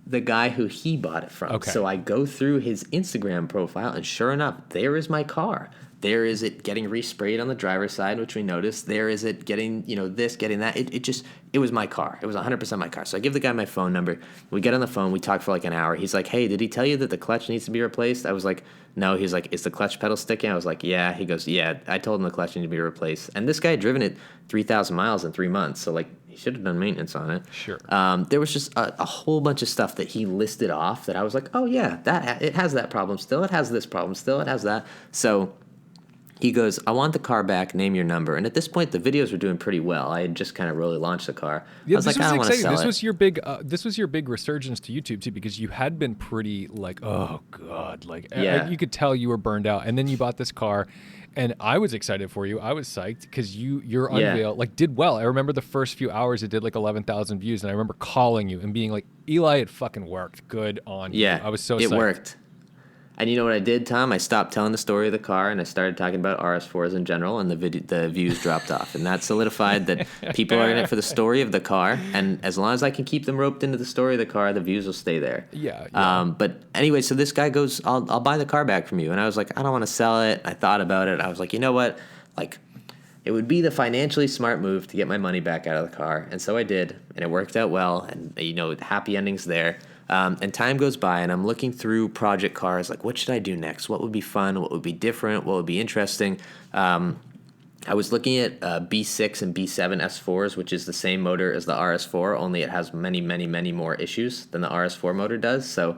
The guy who he bought it from. Okay. So I go through his Instagram profile, and sure enough, there is my car. There is it getting resprayed on the driver's side, which we noticed. There is it getting, you know, this, getting that. It was my car. It was 100% my car. So I give the guy my phone number. We get on the phone. We talk for like an hour. He's like, hey, did he tell you that the clutch needs to be replaced? I was like, no. He's like, is the clutch pedal sticking? I was like, yeah. He goes, yeah, I told him the clutch needed to be replaced. And this guy had driven it 3,000 miles in 3 months. So like, he should have done maintenance on it. Sure. There was just a whole bunch of stuff that he listed off that I was like, oh yeah, it has that problem still. It has this problem still. It has that. So he goes, I want the car back, name your number. And at this point, the videos were doing pretty well. I had just kind of really launched the car. Yeah, I was like, I don't want to sell this it. was your big resurgence to YouTube too, because you had been pretty like, oh god, like Yeah. you could tell you were burned out, and then you bought this car, and I was excited for you. I was psyched because your unveil like did well. I remember the first few hours it did like 11,000 views, and I remember calling you and being like, Eli, it fucking worked. Good on you. I was so it psyched. worked. And you know what I did, Tom? I stopped telling the story of the car, and I started talking about RS4s in general, and the views dropped off. And that solidified that people are in it for the story of the car, and as long as I can keep them roped into the story of the car, the views will stay there. Yeah. But anyway, so this guy goes, I'll buy the car back from you. And I was like, I don't want to sell it. I thought about it. I was like, you know what? Like, it would be the financially smart move to get my money back out of the car. And so I did, and it worked out well, and, you know, happy endings there. And time goes by, and I'm looking through project cars, like, what should I do next? What would be fun? What would be different? What would be interesting? I was looking at B6 and B7 S4s, which is the same motor as the RS4, only it has many, many, many more issues than the RS4 motor does. So,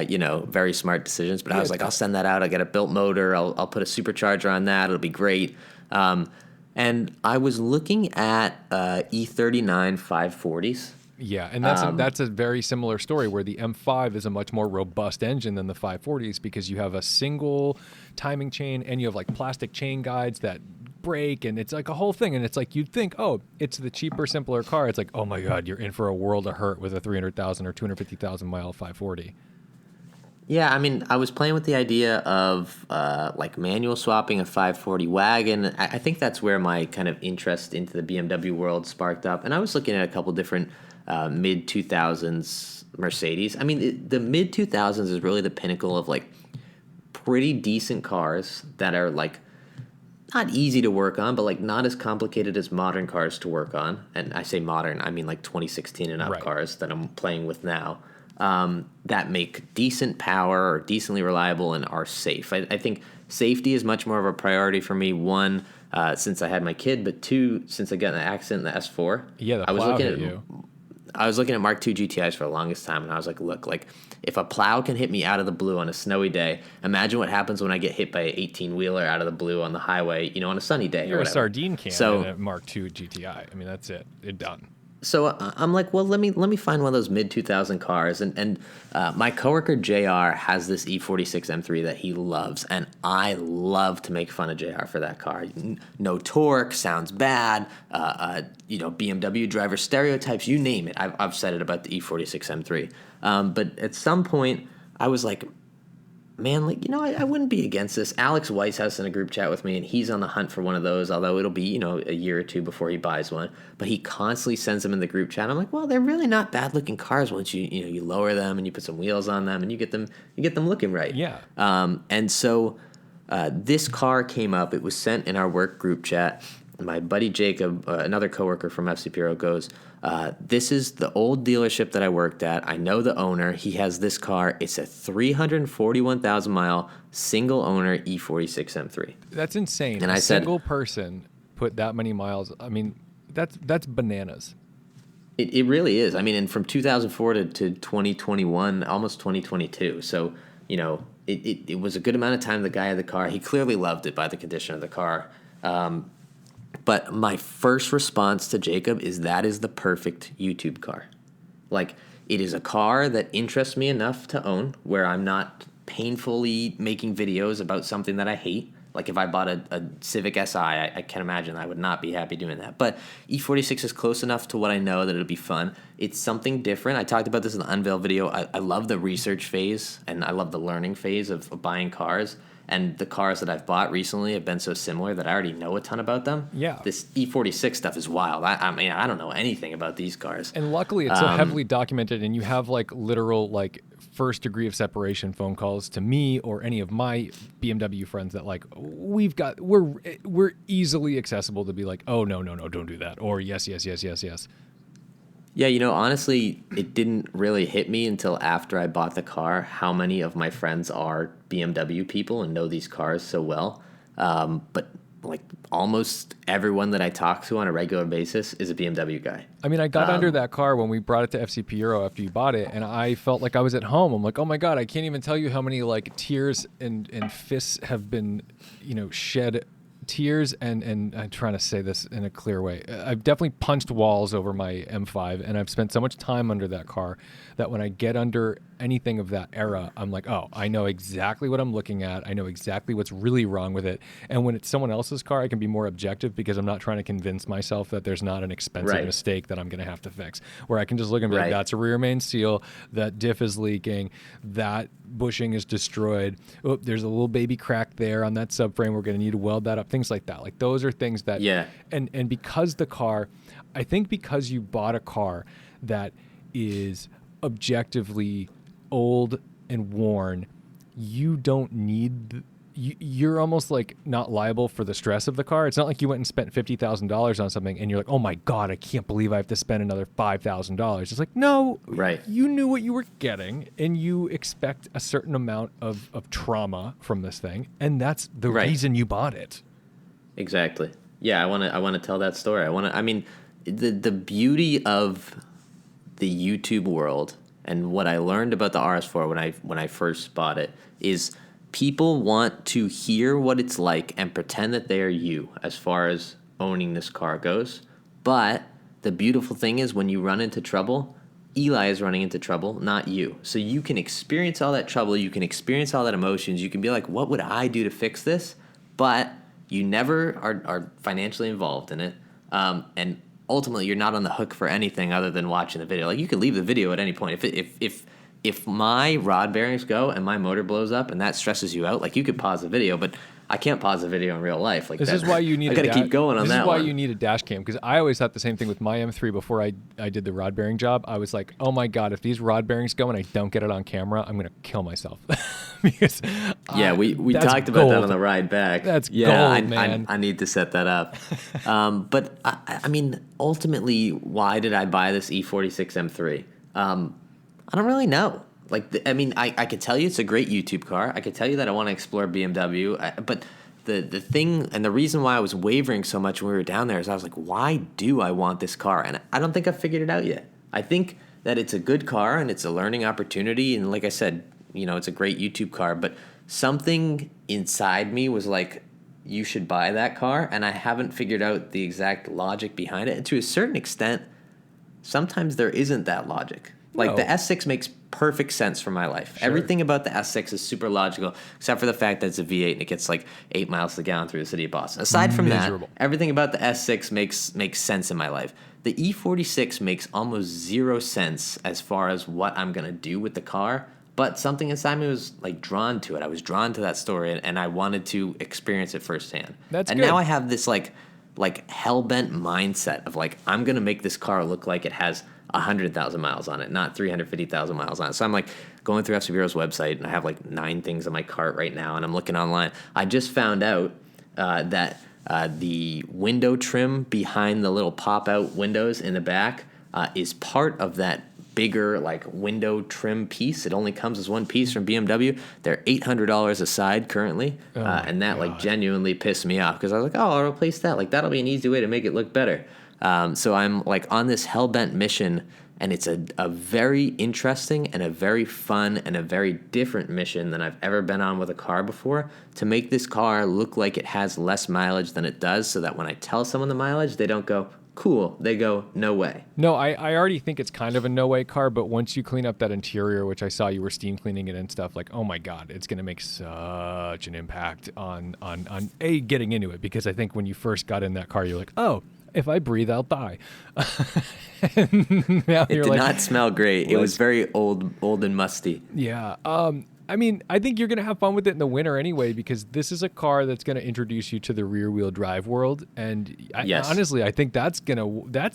you know, very smart decisions. But I was like, I'll send that out. I'll get a built motor. I'll put a supercharger on that. It'll be great. And I was looking at E39 540s. Yeah, and that's a very similar story where the M5 is a much more robust engine than the 540s because you have a single timing chain and you have like plastic chain guides that break, and it's like a whole thing. And it's like you'd think, oh, it's the cheaper, simpler car. It's like, oh my God, you're in for a world of hurt with a 300,000 or 250,000 mile 540. Yeah, I mean, I was playing with the idea of like manual swapping a 540 wagon. I think that's where my kind of interest into the BMW world sparked up. And I was looking at a couple different mid-2000s Mercedes. I mean, the mid-2000s is really the pinnacle of like pretty decent cars that are like not easy to work on, but like not as complicated as modern cars to work on. And I say modern, I mean like 2016 and up cars that I'm playing with now. That make decent power or decently reliable and are safe. I think safety is much more of a priority for me. One, since I had my kid, but two, since I got in an accident in the S4. Yeah, the plow hit you. I was looking at Mark II GTIs for the longest time, and I was like, look, like if a plow can hit me out of the blue on a snowy day, imagine what happens when I get hit by an 18-wheeler out of the blue on the highway, you know, on a sunny day. You're or a whatever. sardine can in a Mark II GTI. I mean, that's it. It's done. So I'm like, well, let me find one of those mid-2000 cars. And my coworker, JR, has this E46 M3 that he loves. And I love to make fun of JR for that car. No torque, sounds bad, you know, BMW driver stereotypes, you name it. I've said it about the E46 M3. But at some point, I was like, man, like, you know, I wouldn't be against this. Alex Weiss has in a group chat with me, and he's on the hunt for one of those, although it'll be, you know, a year or two before he buys one. But he constantly sends them in the group chat. I'm like, well, they're really not bad-looking cars once you lower them and you put some wheels on them and you get them looking right. Yeah. And so this car came up. It was sent in our work group chat. My buddy Jacob, another coworker from FC Bureau, goes, this is the old dealership that I worked at. I know the owner. He has this car. It's a 341,000 mile single owner E46 M3. That's insane. And a single person put that many miles. I mean, that's bananas. It really is. I mean, and from 2004 to 2021, almost 2022. So, you know, it was a good amount of time the guy had the car. He clearly loved it by the condition of the car. But my first response to Jacob is that is the perfect YouTube car. Like, it is a car that interests me enough to own, where I'm not painfully making videos about something that I hate. Like, if I bought a Civic Si, I can imagine I would not be happy doing that. But E46 is close enough to what I know that it'll be fun. It's something different. I talked about this in the Unveil video. I love the research phase, and I love the learning phase of buying cars. And the cars that I've bought recently have been so similar that I already know a ton about them. Yeah. This E46 stuff is wild. I mean, I don't know anything about these cars. And luckily, it's so heavily documented, and you have like literal like first degree of separation phone calls to me or any of my BMW friends that like we're easily accessible to be like, oh no, don't do that, or yes. Yeah, you know, honestly, it didn't really hit me until after I bought the car how many of my friends are BMW people and know these cars so well. But like almost everyone that I talk to on a regular basis is a BMW guy. I mean, I got under that car when we brought it to FCP Euro after you bought it, and I felt like I was at home. I'm like, oh my God, I can't even tell you how many like tears and fists have been, shed. Tears and I'm trying to say this in a clear way. I've definitely punched walls over my M5, and I've spent so much time under that car that when I get under anything of that era, I'm like, oh, I know exactly what I'm looking at. I know exactly what's really wrong with it. And when it's someone else's car, I can be more objective because I'm not trying to convince myself that there's not an expensive mistake that I'm going to have to fix. Where I can just look and be like, that's a rear main seal, that diff is leaking, that bushing is destroyed. Oh, there's a little baby crack there on that subframe. We're going to need to weld that up. Things like that. Like those are things that, and because the car, I think because you bought a car that is objectively old and worn, you don't need, you're almost like not liable for the stress of the car. It's not like you went and spent $50,000 on something and you're like, oh my God, I can't believe I have to spend another $5,000. It's like, no, you knew what you were getting and you expect a certain amount of trauma from this thing. And that's the reason you bought it. Exactly. Yeah. I want to tell that story. The beauty of the YouTube world and what I learned about the RS4 when I first bought it is people want to hear what it's like and pretend that they are you as far as owning this car goes. But the beautiful thing is when you run into trouble, Eli is running into trouble, not you. So you can experience all that trouble. You can experience all that emotions. You can be like, what would I do to fix this? But you never are financially involved in it. And ultimately, you're not on the hook for anything other than watching the video. Like you could leave the video at any point. If my rod bearings go and my motor blows up and that stresses you out, like you could pause the video, but I can't pause the video in real life. Like this is why you need. I got to keep going on that. This is why you need a dash cam, because I always thought the same thing with my M3 before I did the rod bearing job. I was like, oh my God, if these rod bearings go and I don't get it on camera, I'm gonna kill myself. Because we talked about that on the ride back. That's gold, man. I need to set that up. But I mean, ultimately, why did I buy this E46 M3? I don't really know. Like, I could tell you it's a great YouTube car. I could tell you that I want to explore BMW. But the thing and the reason why I was wavering so much when we were down there is I was like, why do I want this car? And I don't think I've figured it out yet. I think that it's a good car and it's a learning opportunity. And like I said, it's a great YouTube car. But something inside me was like, you should buy that car. And I haven't figured out the exact logic behind it. And to a certain extent, sometimes there isn't that logic. Like the S6 makes perfect sense for my life. Sure. Everything about the S6 is super logical, except for the fact that it's a V8 and it gets like 8 miles to the gallon through the city of Boston. Aside from that, everything about the S6 makes sense in my life. The E46 makes almost zero sense as far as what I'm going to do with the car, but something inside me was like drawn to it. I was drawn to that story and I wanted to experience it firsthand. That's and good. Now I have this like hell-bent mindset of like, I'm going to make this car look like it has 100,000 miles on it, not 350,000 miles on it. So I'm like going through FCBureau's website and I have like 9 things on my cart right now and I'm looking online. I just found out that the window trim behind the little pop-out windows in the back is part of that bigger like window trim piece. It only comes as one piece from BMW. They're $800 a side currently, and that like genuinely pissed me off because I was like, oh, I'll replace that. Like that'll be an easy way to make it look better. So I'm like on this hell-bent mission, and it's a very interesting and a very fun and a very different mission than I've ever been on with a car before, to make this car look like it has less mileage than it does, so that when I tell someone the mileage, they don't go, cool. They go, no way. No, I already think it's kind of a no way car, but once you clean up that interior, which I saw you were steam cleaning it and stuff, like, oh my God, it's going to make such an impact on getting into it, because I think when you first got in that car, you're like, oh, if I breathe, I'll die. It did not smell great. It was very old and musty. Yeah. I mean, I think you're going to have fun with it in the winter anyway, because this is a car that's going to introduce you to the rear-wheel drive world. And honestly, I think that's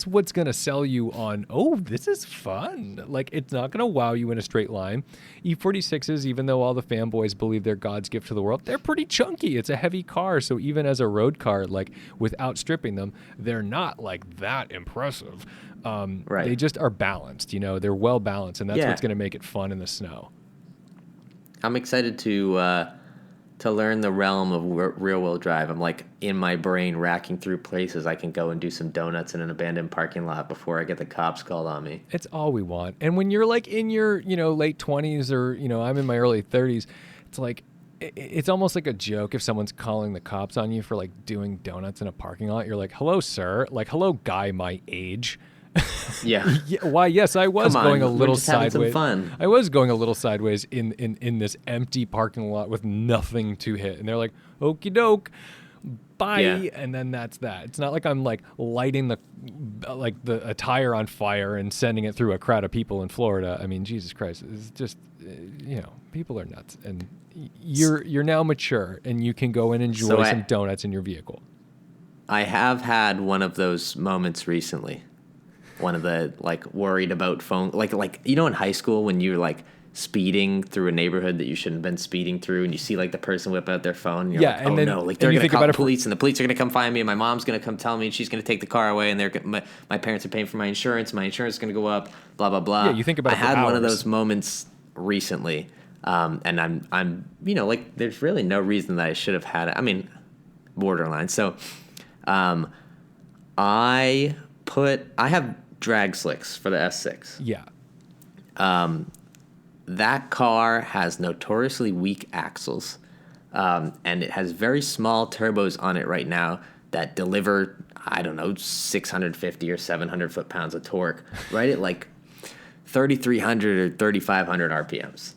what's going to sell you on, oh, this is fun. Like, it's not going to wow you in a straight line. E46s, even though all the fanboys believe they're God's gift to the world, they're pretty chunky. It's a heavy car. So even as a road car, like, without stripping them, they're not, like, that impressive. Right. They just are balanced, they're well balanced, and that's what's going to make it fun in the snow. I'm excited to to learn the realm of rear-wheel drive. I'm like in my brain racking through places I can go and do some donuts in an abandoned parking lot before I get the cops called on me. It's all we want. And when you're like in your, late 20s or, I'm in my early 30s, it's like, it's almost like a joke if someone's calling the cops on you for like doing donuts in a parking lot. You're like, hello, sir. Like, hello, guy my age. Yeah. Why, yes, I was going a little sideways. Fun. I was going a little sideways in this empty parking lot with nothing to hit. And they're like, okie doke, bye. Yeah. And then that's that. It's not like I'm like lighting a tire on fire and sending it through a crowd of people in Florida. I mean, Jesus Christ, it's just, people are nuts. And you're now mature and you can go and enjoy some donuts in your vehicle. I have had one of those moments recently. One of the worried about phone, in high school when you're like speeding through a neighborhood that you shouldn't have been speeding through, and you see like the person whip out their phone, and you're like, oh no, like they're gonna call the police, and the police are gonna come find me, and my mom's gonna come tell me, and she's gonna take the car away, and my parents are paying for my insurance is gonna go up, blah blah blah. Yeah, you think about. I had one of those moments recently, and I'm there's really no reason that I should have had it. I mean, borderline. So, I have drag slicks for the S6. Yeah. That car has notoriously weak axles, and it has very small turbos on it right now that deliver, 650 or 700 foot-pounds of torque, right at like 3,300 or 3,500 RPMs,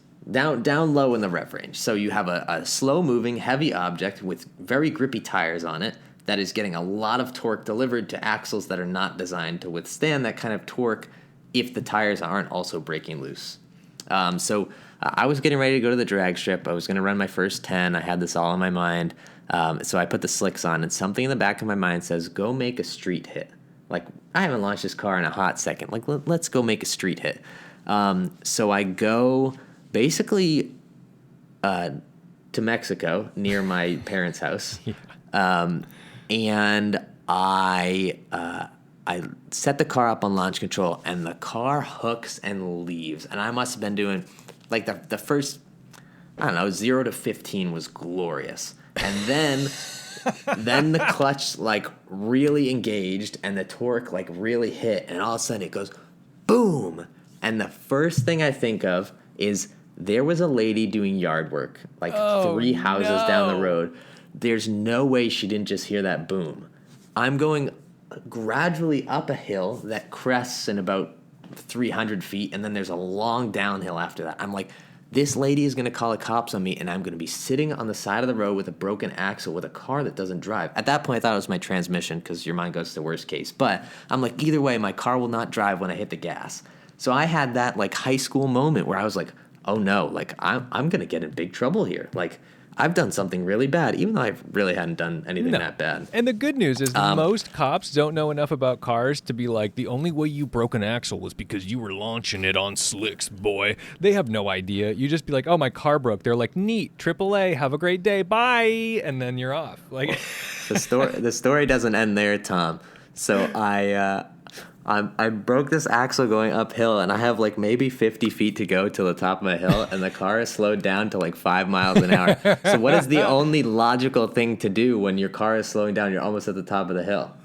down low in the rev range. So you have a slow-moving, heavy object with very grippy tires on it that is getting a lot of torque delivered to axles that are not designed to withstand that kind of torque if the tires aren't also breaking loose. So I was getting ready to go to the drag strip. I was going to run my first 10. I had this all in my mind. So I put the slicks on, and something in the back of my mind says, go make a street hit. Like, I haven't launched this car in a hot second. Like, let's go make a street hit. So I go basically to Mexico near my parents' house. Yeah. And I set the car up on launch control, and the car hooks and leaves. And I must have been doing, like, the first, 0 to 15 was glorious. And then the clutch, really engaged, and the torque, really hit. And all of a sudden it goes, boom. And the first thing I think of is there was a lady doing yard work, 3 houses down the road. There's no way she didn't just hear that boom. I'm going gradually up a hill that crests in about 300 feet, and then there's a long downhill after that. I'm like, this lady is going to call the cops on me, and I'm going to be sitting on the side of the road with a broken axle with a car that doesn't drive. At that point, I thought it was my transmission because your mind goes to the worst case. But I'm like, either way, my car will not drive when I hit the gas. So I had that high school moment where I was like, oh no, I'm going to get in big trouble here. I've done something really bad, even though I really hadn't done anything that bad. And the good news is most cops don't know enough about cars to be like, the only way you broke an axle was because you were launching it on slicks, boy. They have no idea. You just be like, oh, my car broke. They're like, neat, AAA, have a great day, bye, and then you're off. The story doesn't end there, Tom. So I broke this axle going uphill, and I have maybe 50 feet to go to the top of my hill, and the car is slowed down to 5 miles an hour. So what is the only logical thing to do when your car is slowing down? You're almost at the top of the hill.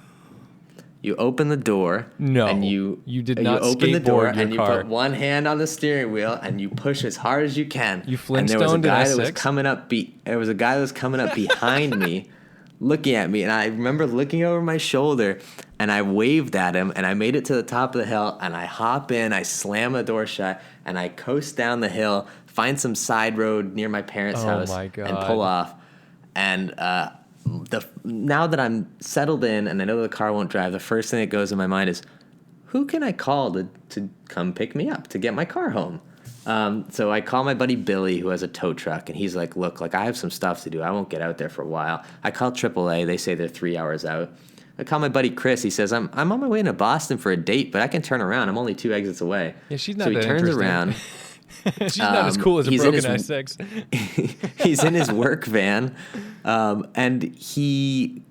You open the door. No, and you did not open the door, and you car. put one hand on the steering wheel, and you push as hard as you can. You Flintstone. And there was a guy that was coming up. There was a guy that was coming up behind me, looking at me, and I remember looking over my shoulder. And I waved at him, and I made it to the top of the hill, and I hop in, I slam the door shut, and I coast down the hill, find some side road near my parents' house, and pull off. And now that I'm settled in and I know the car won't drive, the first thing that goes in my mind is, who can I call to come pick me up, to get my car home? So I call my buddy Billy, who has a tow truck, and he's like, look, I have some stuff to do. I won't get out there for a while. I call AAA. They say they're 3 hours out. I call my buddy Chris. He says, I'm on my way into Boston for a date, but I can turn around. I'm only 2 exits away. Yeah, she's not so he turns around. She's not as cool as a broken i6. He's in his work van, and he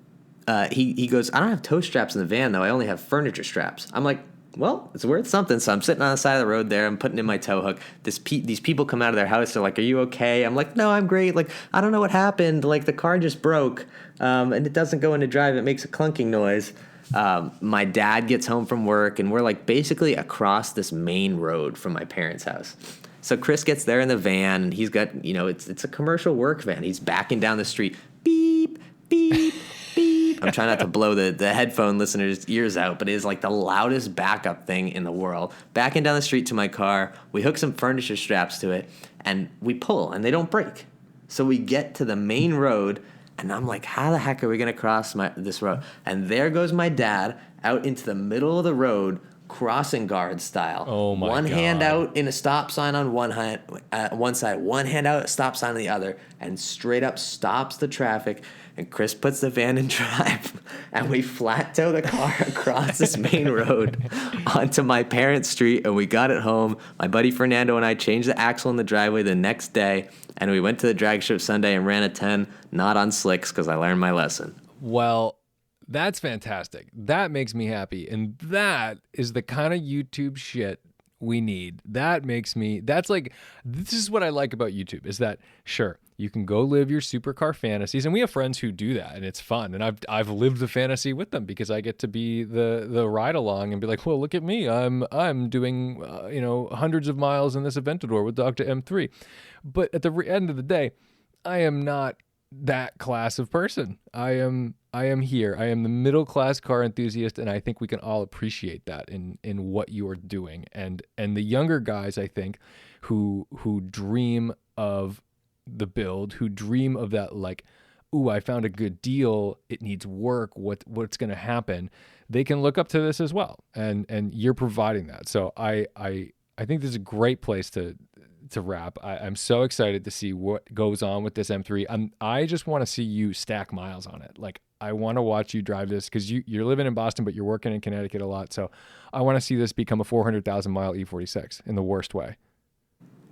goes, I don't have tow straps in the van, though. I only have furniture straps. I'm like, well, it's worth something. So I'm sitting on the side of the road there. I'm putting in my tow hook. These people come out of their house. They're like, "Are you okay?" I'm like, "No, I'm great. Like, I don't know what happened. Like, the car just broke, and it doesn't go into drive. It makes a clunking noise." My dad gets home from work, and we're like basically across this main road from my parents' house. So Chris gets there in the van, and he's got, it's a commercial work van. He's backing down the street. Beep, beep, beep. I'm trying not to blow the headphone listeners' ears out, but it is like the loudest backup thing in the world. Backing down the street to my car, we hook some furniture straps to it, and we pull, and they don't break. So we get to the main road, and I'm like, how the heck are we going to cross this road? And there goes my dad out into the middle of the road, crossing guard style. Oh my One God. hand out in a stop sign on one side, one hand out, a stop sign on the other, and straight up stops the traffic. And Chris puts the van in drive, and we flat tow the car across this main road onto my parents' street, and we got it home. My buddy Fernando and I changed the axle in the driveway the next day, and we went to the drag strip Sunday and ran a 10, not on slicks, because I learned my lesson. Well, that's fantastic. That makes me happy. And that is the kind of YouTube shit we need. This is what I like about YouTube, is that, sure, you can go live your supercar fantasies, and we have friends who do that, and it's fun. And I've lived the fantasy with them because I get to be the ride along and be like, well, look at me, I'm doing hundreds of miles in this Aventador with Dr. M3. But at the end of the day, I am not that class of person. I am here. I am the middle class car enthusiast, and I think we can all appreciate that in what you are doing. And the younger guys, I think, who dream of the build, who dream of that, like, ooh, I found a good deal, it needs work, what's going to happen, they can look up to this as well. And you're providing that. So I think this is a great place to wrap. I'm so excited to see what goes on with this M3. I just want to see you stack miles on it. Like, I want to watch you drive this, because you're living in Boston, but you're working in Connecticut a lot. So I want to see this become a 400,000 mile E46 in the worst way.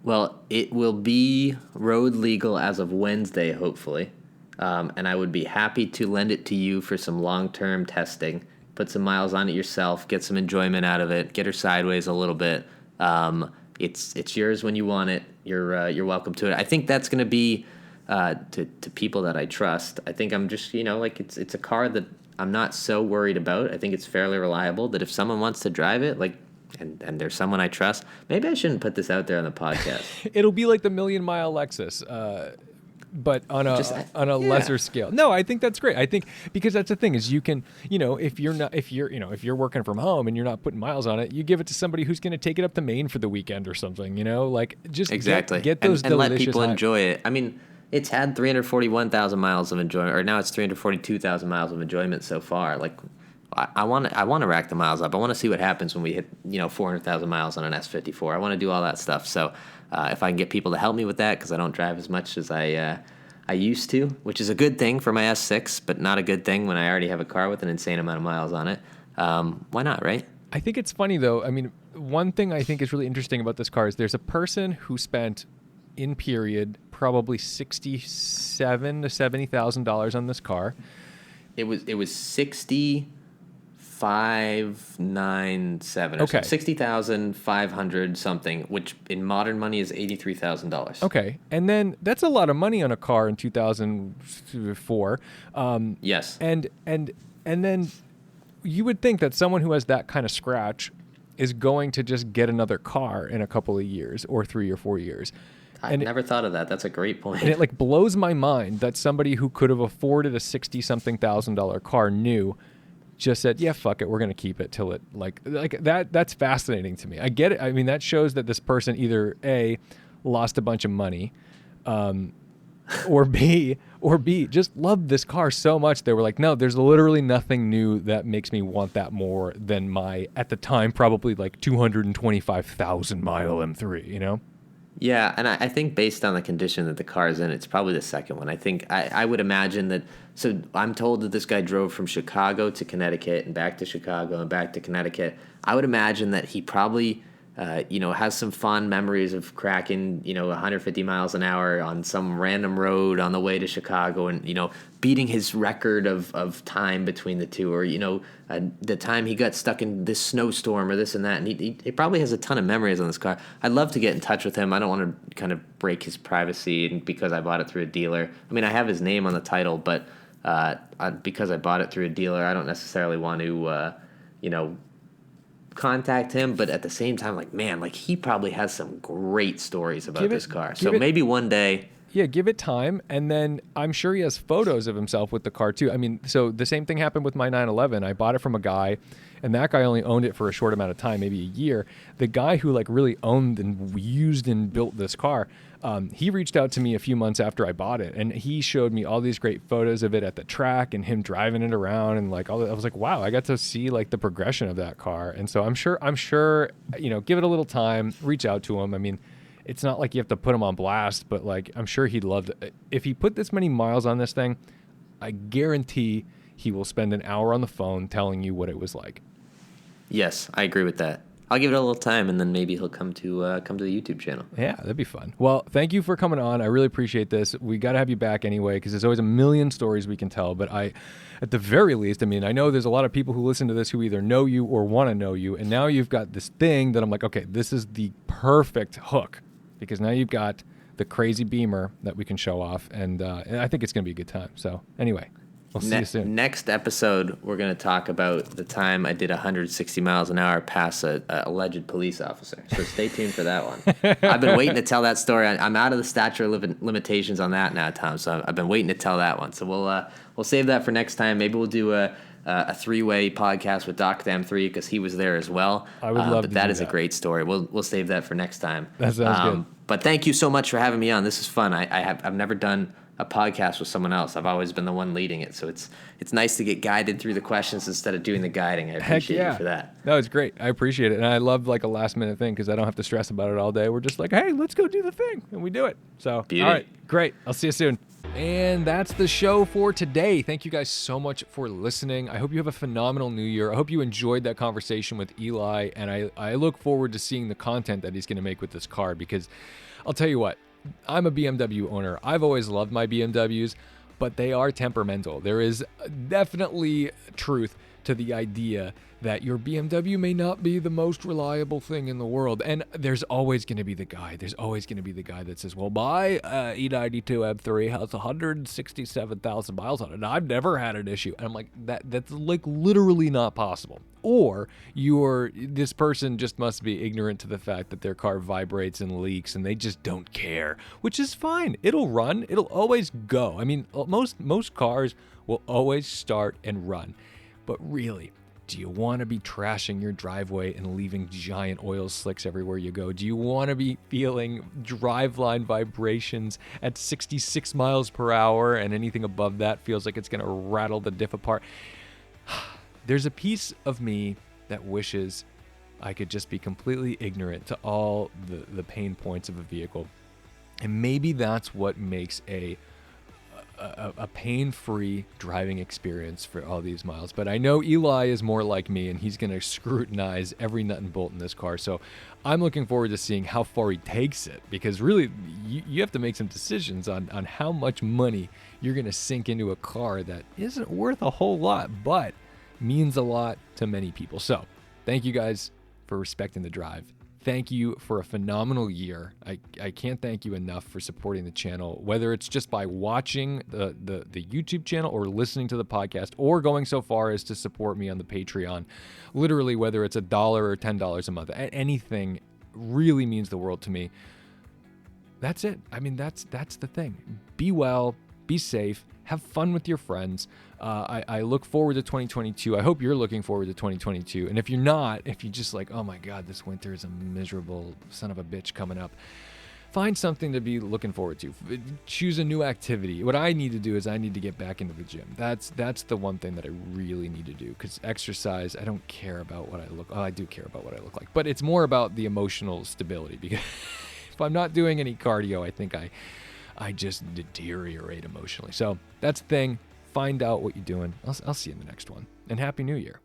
Well, it will be road legal as of Wednesday, hopefully. And I would be happy to lend it to you for some long-term testing. Put some miles on it yourself, get some enjoyment out of it, get her sideways a little bit. It's yours when you want it. You're welcome to it. I think that's going to be to people that I trust. I think I'm just, it's a car that I'm not so worried about. I think it's fairly reliable, that if someone wants to drive it, like, and there's someone I trust, maybe I shouldn't put this out there on the podcast. It'll be like the 1,000,000-mile Lexus, but on a lesser scale. No, I think that's great. I think, because that's the thing, is you can, if you're working from home and you're not putting miles on it, you give it to somebody who's going to take it up to Maine for the weekend or something, like, just exactly get those and let people enjoy it. I mean, it's had 341,000 miles of enjoyment, or now it's 342,000 miles of enjoyment so far. Like, I want to rack the miles up. I want to see what happens when we hit 400,000 miles on an S54. I want to do all that stuff. So if I can get people to help me with that, because I don't drive as much as I used to, which is a good thing for my S6, but not a good thing when I already have a car with an insane amount of miles on it. Why not, right? I think it's funny, though. I mean, one thing I think is really interesting about this car is there's a person who spent, in period, probably $67,000 to $70,000 on this car. It was 597 or okay. 60,500 something, which in modern money is $83,000. Okay, and then that's a lot of money on a car in 2004. Yes, and then you would think that someone who has that kind of scratch is going to just get another car in a couple of years, or 3 or 4 years. I've never thought of that. That's a great point. And it blows my mind that somebody who could have afforded a $60,000 car new just said, yeah, fuck it, we're going to keep it till it, like that. That's fascinating to me. I get it. I mean, that shows that this person either A, lost a bunch of money, or B, just loved this car so much they were like, no, there's literally nothing new that makes me want that more than my, at the time, probably like 225,000 mile M3, Yeah, and I think based on the condition that the car is in, it's probably the second one. I think I would imagine that. So I'm told that this guy drove from Chicago to Connecticut and back to Chicago and back to Connecticut. I would imagine that he probably has some fond memories of cracking, 150 miles an hour on some random road on the way to Chicago and, beating his record of time between the two, or, the time he got stuck in this snowstorm or this and that. And he probably has a ton of memories on this car. I'd love to get in touch with him. I don't want to kind of break his privacy because I bought it through a dealer. I mean, I have his name on the title, but because I bought it through a dealer, I don't necessarily want to, contact him, but at the same time, he probably has some great stories about this car. So maybe one day. Yeah, give it time, and then I'm sure he has photos of himself with the car too. I mean, so the same thing happened with my 911. I bought it from a guy, and that guy only owned it for a short amount of time, maybe a year. The guy who really owned and used and built this car, he reached out to me a few months after I bought it, and he showed me all these great photos of it at the track and him driving it around and all that. I was like, wow, I got to see the progression of that car. And so I'm sure, give it a little time, reach out to him. I mean, it's not like you have to put him on blast, but I'm sure he'd love it. If he put this many miles on this thing, I guarantee he will spend an hour on the phone telling you what it was like. Yes, I agree with that. I'll give it a little time, and then maybe he'll come to the YouTube channel. Yeah, that'd be fun. Well, thank you for coming on. I really appreciate this. We got to have you back anyway, because there's always a million stories we can tell. But at the very least, I know there's a lot of people who listen to this who either know you or want to know you, and now you've got this thing that I'm like, okay, this is the perfect hook, because now you've got the crazy Beamer that we can show off, and I think it's going to be a good time. So anyway. We'll see you soon. Next episode, we're going to talk about the time I did 160 miles an hour past a alleged police officer. So stay tuned for that one. I've been waiting to tell that story. I'm out of the statute of limitations on that now, Tom. So I've been waiting to tell that one. So we'll save that for next time. Maybe we'll do a three-way podcast with Dr. M3 because he was there as well. I would love to. But that is a great story. We'll save that for next time. That sounds good. But thank you so much for having me on. This is fun. I've never done a podcast with someone else. I've always been the one leading it, so it's nice to get guided through the questions instead of doing the guiding. I appreciate you for that. No, it's great. I appreciate it, and I love a last minute thing because I don't have to stress about it all day. We're just hey, let's go do the thing, and we do it. So, Beauty. All right, great. I'll see you soon. And that's the show for today. Thank you guys so much for listening. I hope you have a phenomenal new year. I hope you enjoyed that conversation with Eli, and I look forward to seeing the content that he's going to make with this car, because I'll tell you what, I'm a BMW owner. I've always loved my BMWs, but they are temperamental. There is definitely truth to the idea that your BMW may not be the most reliable thing in the world. And there's always going to be the guy. There's always going to be the guy that says, well, my E92 M3 has 167,000 miles on it, and I've never had an issue. And I'm like, that's literally not possible. Or this person just must be ignorant to the fact that their car vibrates and leaks and they just don't care, which is fine. It'll run. It'll always go. I mean, most cars will always start and run. But really, do you want to be trashing your driveway and leaving giant oil slicks everywhere you go? Do you want to be feeling driveline vibrations at 66 miles per hour and anything above that feels like it's going to rattle the diff apart? There's a piece of me that wishes I could just be completely ignorant to all the pain points of a vehicle. And maybe that's what makes a pain-free driving experience for all these miles. But I know Eli is more like me, and he's going to scrutinize every nut and bolt in this car. So I'm looking forward to seeing how far he takes it, because really you have to make some decisions on how much money you're going to sink into a car that isn't worth a whole lot, but means a lot to many people. So thank you guys for respecting the drive. Thank you for a phenomenal year. I can't thank you enough for supporting the channel, whether it's just by watching the YouTube channel or listening to the podcast, or going so far as to support me on the Patreon. Literally, whether it's $1 or $10 a month, anything really means the world to me. That's it. I mean, that's the thing. Be well, be safe, have fun with your friends. I look forward to 2022. I hope you're looking forward to 2022. And if you're not, if you're just like, oh my God, this winter is a miserable son of a bitch coming up, find something to be looking forward to. Choose a new activity. What I need to do is I need to get back into the gym. That's the one thing that I really need to do, because exercise, I don't care about what I look. Oh, I do care about what I look like, but it's more about the emotional stability, because if I'm not doing any cardio, I think I just deteriorate emotionally. So that's the thing. Find out what you're doing. I'll see you in the next one. And Happy New Year.